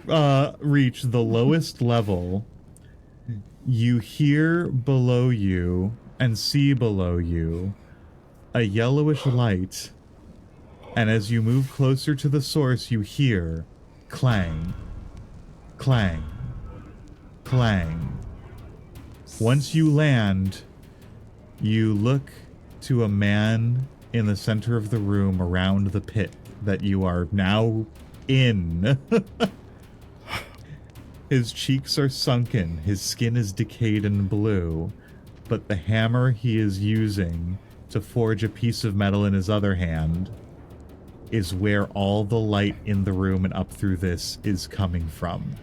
reach the lowest level, you hear below you and see below you a yellowish light, and as you move closer to the source, you hear clang, clang, clang. Once you land, you look to a man in the center of the room around the pit that you are now in. His cheeks are sunken, his skin is decayed and blue, but the hammer he is using to forge a piece of metal in his other hand is where all the light in the room and up through this is coming from.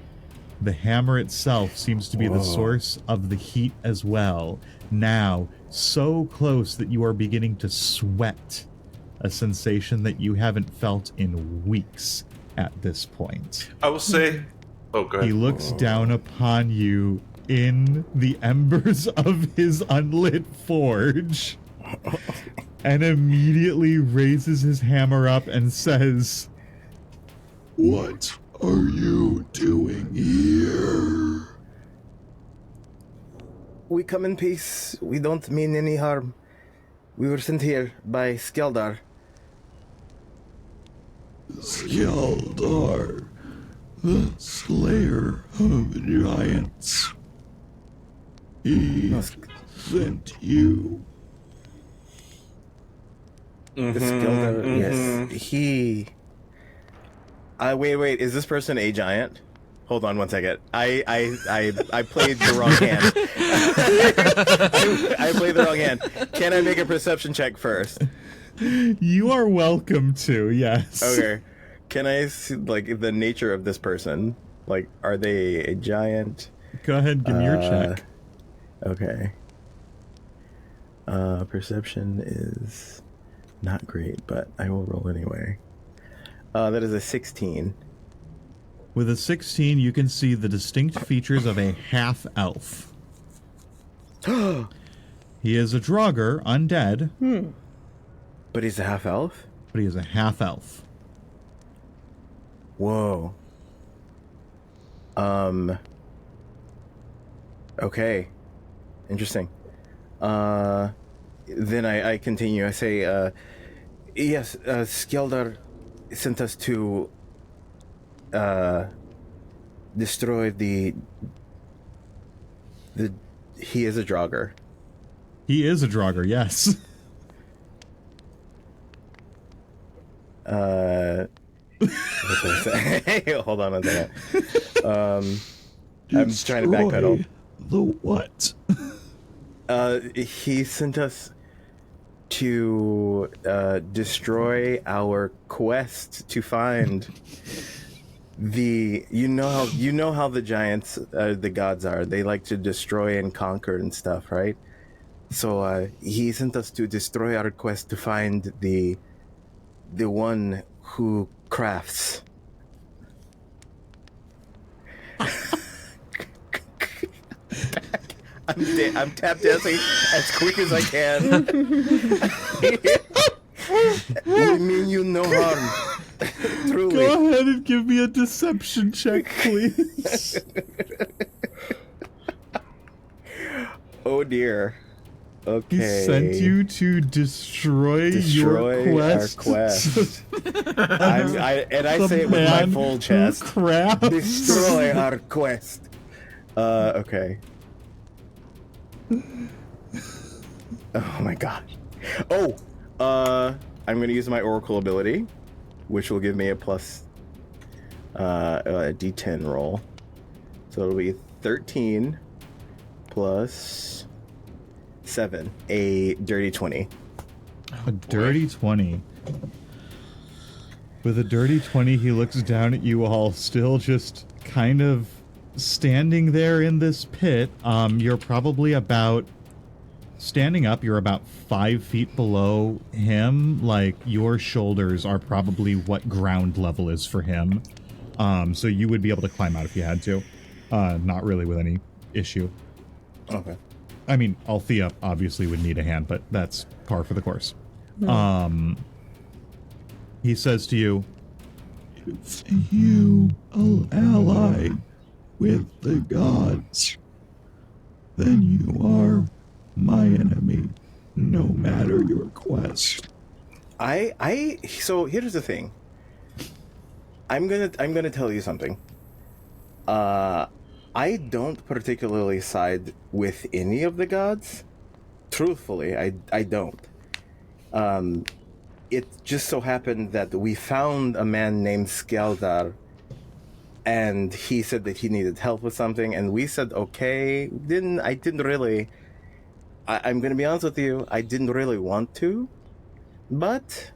The hammer itself seems to be the source of the heat as well, now so close that you are beginning to sweat, a sensation that you haven't felt in weeks at this point. I will say... Oh, go ahead. He looks down upon you in the embers of his unlit forge and immediately raises his hammer up and says, "What are you doing here?" We come in peace. We don't mean any harm. We were sent here by Skjaldar. Skjaldar, the slayer of giants. He sent you. Skjaldar, yes. He... wait, is this person a giant? Hold on one second. I played the wrong hand. I played the wrong hand. Can I make a perception check first? "You are welcome to, yes." Okay. Can I see, like, the nature of this person? Like, are they a giant? Go ahead, give me your check. Okay. Perception is not great, but I will roll anyway. That is a 16. With a 16, you can see the distinct features of a half-elf. He is a Draugr, undead. But he's a half-elf? But he is a half-elf. Whoa. Okay. Interesting. Then I continue. I say, yes, Skjaldar sent us to destroy the he is a Draugr. He is a Draugr, yes. What did I say? Hold on a second. I'm trying to backpedal. The what? He sent us to destroy our quest to find the you know how the giants the gods are. They like to destroy and conquer and stuff, right? So he sent us to destroy our quest to find the one who crafts. I'm tap dancing as quick as I can. We mean you no harm. Truly. Go ahead and give me a deception check, please. Oh dear. Okay. He sent you to destroy your quest. Our quest. I say it with my full chest. Crafts. Destroy our quest. Okay. Oh my gosh. Oh, I'm gonna use my Oracle ability, which will give me a plus a D10 roll. So it'll be 13 plus 7, a dirty 20. A dirty 20. With a dirty 20, he looks down at you all, still just kind of standing there in this pit. You're probably about standing up, you're about 5 feet below him. Like, your shoulders are probably what ground level is for him. So you would be able to climb out if you had to. Not really with any issue. Okay. I mean, Althea obviously would need a hand, but that's par for the course. He says to you, If you ally with the gods, then you are my enemy, no matter your quest. So here's the thing. I'm gonna tell you something. I don't particularly side with any of the gods. Truthfully, I don't. It just so happened that we found a man named Skjaldar, and he said that he needed help with something, and we said okay. I'm gonna be honest with you, I didn't really want to, but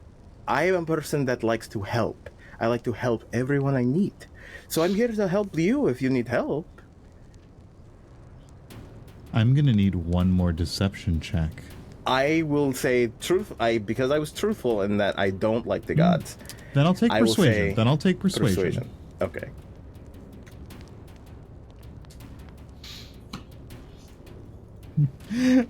I am a person that likes to help. I like to help everyone I meet. So I'm here to help you if you need help. I'm going to need one more deception check. I will say because I was truthful in that I don't like the gods. Then I'll take I will say persuasion. Okay.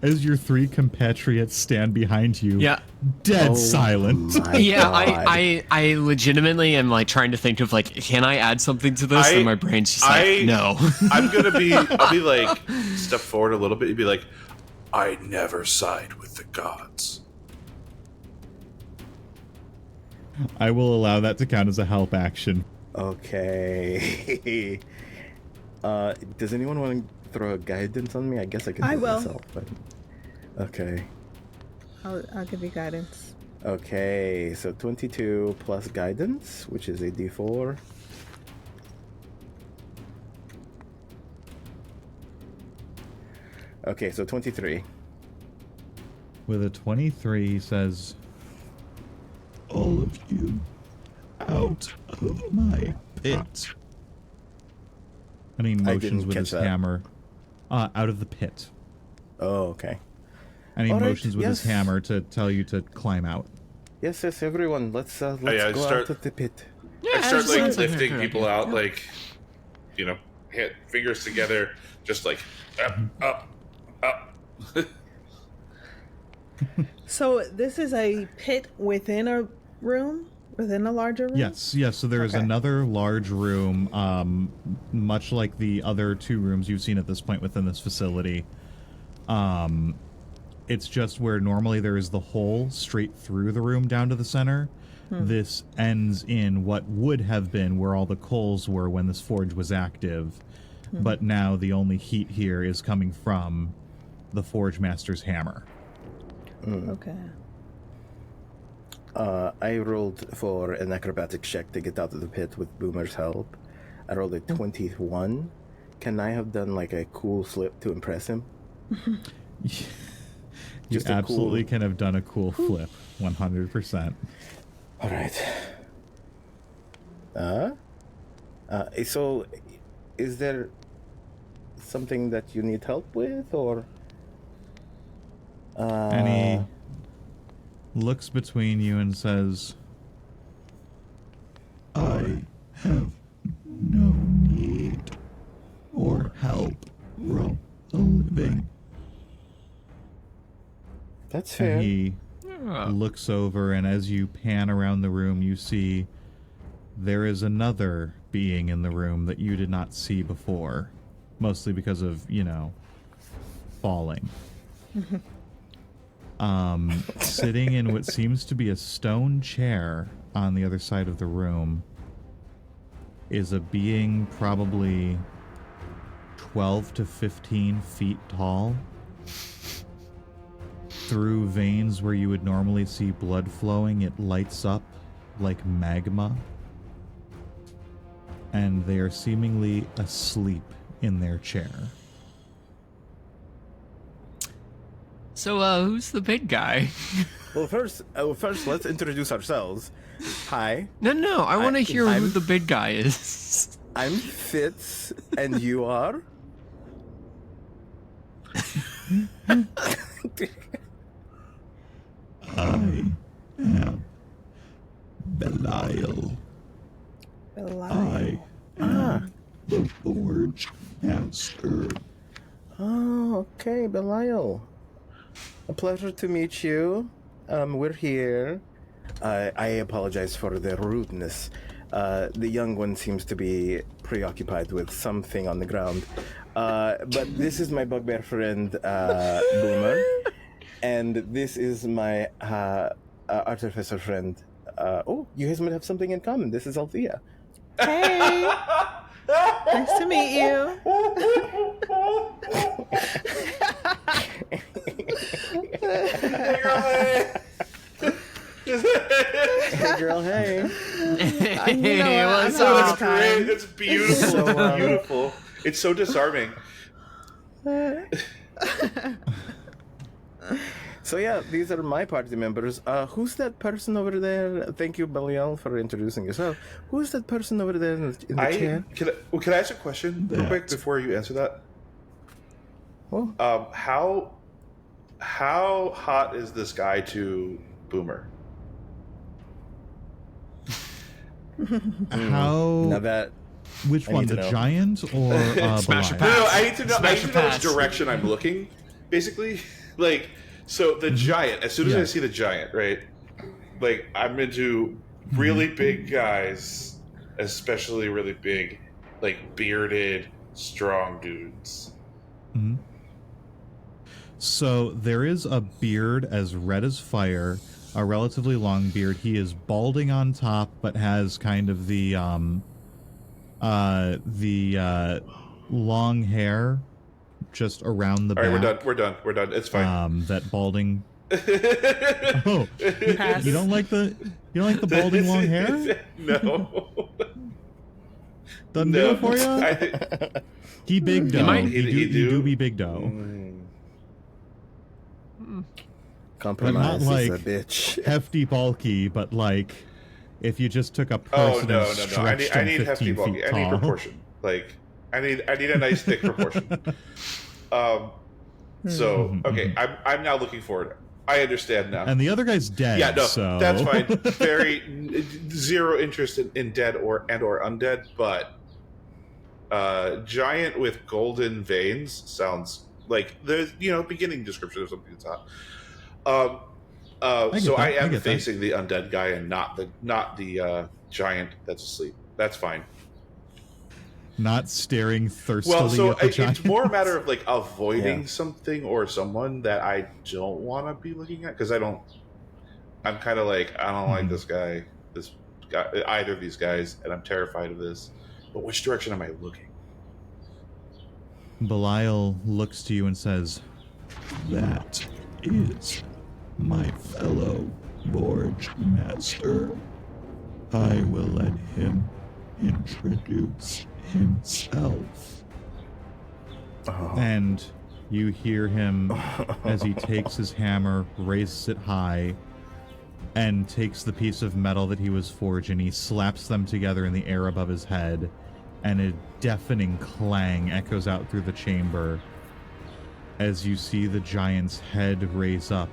As your 3 compatriots stand behind you, Yeah. dead silent. Yeah, God. I legitimately am like trying to think of like, can I add something to this? And my brain's just like, no. I'll be like, step forward a little bit. You'd be like, I never side with the gods. I will allow that to count as a help action. Okay. Does anyone want to throw a guidance on me? I guess I can do I it will. myself. But... Okay. I'll give you guidance. Okay, so 22 plus guidance, which is a d4. Okay, so 23. With a 23, he says, All of you out of my pit. and he motions with catch his that. hammer out of the pit. Oh, okay. And he All right, motions with his yes. hammer to tell you to climb out. Yes, everyone, let's yeah, go start- out of the pit. I start like sounds like a lifting good people idea. out, like, you know, hit fingers together, just like up. So this is a pit within a room? Within a larger room? Yes. So there is Okay. another large room, much like the other 2 rooms you've seen at this point within this facility. It's just where normally there is the hole straight through the room down to the center. This ends in what would have been where all the coals were when this forge was active. But now the only heat here is coming from the Forge Master's hammer. Okay. I rolled for an acrobatic check to get out of the pit with Boomer's help. I rolled a 21. Can I have done like a cool flip to impress him? You Just a absolutely cool- can have done a cool flip, 100%. All right. So is there something that you need help with, or? And he looks between you and says, I have no need or help from the living. That's fair. and he looks over, and as you pan around the room, you see there is another being in the room that you did not see before, mostly because of, falling. Sitting in what seems to be a stone chair on the other side of the room is a being probably 12 to 15 feet tall. Through veins where you would normally see blood flowing, it lights up like magma. And they are seemingly asleep in their chair. So, who's the big guy? Well, first, let's introduce ourselves. Hi, No, I want to hear who I'm- the big guy is. I'm Fitz, and you are. I am Belial. I am the Forge Master. Oh, okay, Belial. A pleasure to meet you. We're here. I apologize for the rudeness. The young one seems to be preoccupied with something on the ground. But this is my bugbear friend, Boomer. And this is my artificer friend. You guys might have something in common. This is Althea. Hey, nice to meet you. Hey, girl, hey. Hey, what's I'm up? having a Great. time. It's beautiful. So, It's beautiful. It's so disarming. So yeah, these are my party members. Who's that person over there? Thank you, Belial, for introducing yourself. Who's that person over there in the chair? Can I ask a question real quick before you answer that? Oh. How hot is this guy to Boomer? How? Now that Which I one, need to the know. giant or Smash Belial? a No, I need to know. I Smash need a to know which pass. direction I'm looking. Basically, like, so the giant. As soon as I Yeah. see the giant, right? Like, I'm into really big guys, especially really big, like bearded, strong dudes. Mhm. So there is a beard as red as fire, a relatively long beard. He is balding on top, but has kind of the long hair just around the All right, back. we're done. It's fine. That balding. Oh, you don't like the balding long hair? No. Doesn't do No. it for you? I think He big dough. might- He do be big dough. compromise But not is like- a bitch. Hefty, bulky, but like if you just took a Oh person no. and I stretched need him hefty 15 bulky. feet I need tall. proportion. Like I need a nice thick proportion. So okay, I'm now looking forward. I understand now. And the other guy's dead. Yeah, no, so that's fine. Very zero interest in dead or undead, but giant with golden veins sounds like the beginning description of something that's hot. So I am facing the undead guy and not the giant that's asleep. That's fine. not staring thirstily Well, so at the giant. it's more a matter of like avoiding something or someone that I don't want to be looking at because I'm kind of like I don't like this guy, either of these guys, and I'm terrified of this. But which direction am I looking? Belial looks to you and says, That is my fellow Forge Master. I will let him introduce himself. and you hear him as he takes his hammer, raises it high, and takes the piece of metal that he was forging. He slaps them together in the air above his head, and a deafening clang echoes out through the chamber as you see the giant's head raise up.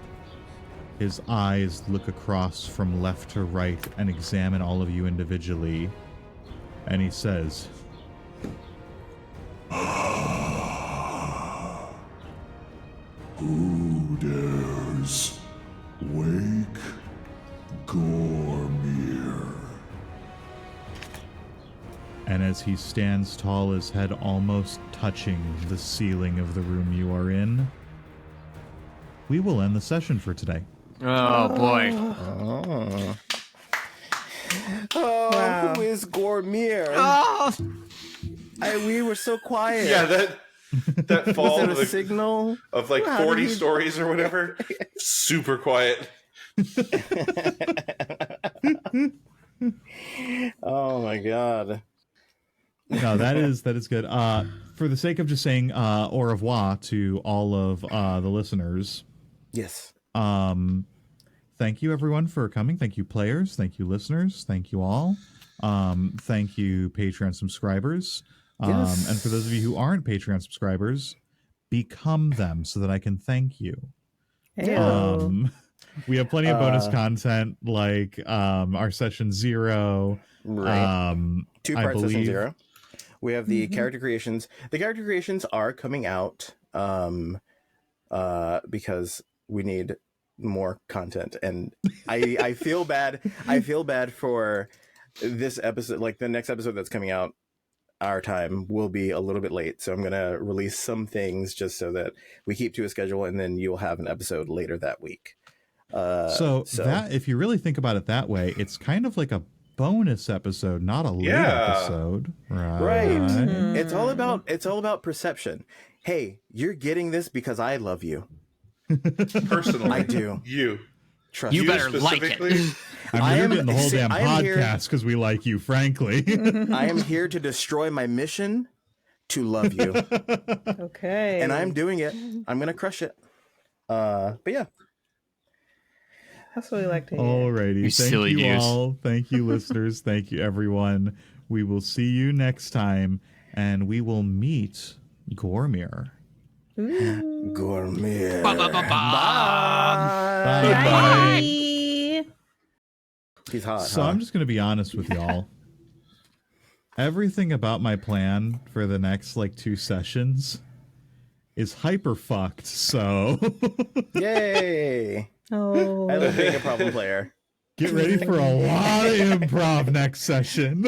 His eyes look across from left to right and examine all of you individually, and he says, Who dares wake Gormir? and as he stands tall, his head almost touching the ceiling of the room you are in, we will end the session for today. Oh boy. Oh, who is Gormir? Oh, We were so quiet. Yeah, that Was fall there of, a signal? of like How did 40 he- stories or whatever. Super quiet. Oh my god. No, that is good. For the sake of just saying au revoir to all of the listeners, Yes. thank you everyone for coming. Thank you players. Thank you listeners. Thank you all. Thank you Patreon subscribers. Yes. And for those of you who aren't Patreon subscribers, become them so that I can thank you. Ew. We have plenty of bonus content like our session 0. Right. 2-part session believe- 0. We have the character creations. The character creations are coming out because we need more content, and I feel bad. I feel bad for this episode. Like the next episode that's coming out, our time will be a little bit late, so I'm gonna release some things just so that we keep to a schedule, and then you'll have an episode later that week. So that, if you really think about it that way, it's kind of like a bonus episode, not a late episode, right? It's all about perception. Hey, you're getting this because I love you. Personally, I do. You Trust You me. better like it. You're getting the whole damn podcast because we like you, frankly. I am here to destroy my mission to love you. Okay. And I'm doing it. I'm gonna crush it. But yeah. That's what we like to hear. Alrighty. You Thank silly you goose. all. Thank you, listeners. Thank you, everyone. We will see you next time, and we will meet Gormir. Gourmet. Ba, ba, ba, ba. Bye. Bye. He's hot. So huh? I'm just going to be honest with y'all. Everything about my plan for the next 2 sessions is hyper fucked. So Yay! Oh. I love being a problem player. get ready for a lot of improv next session.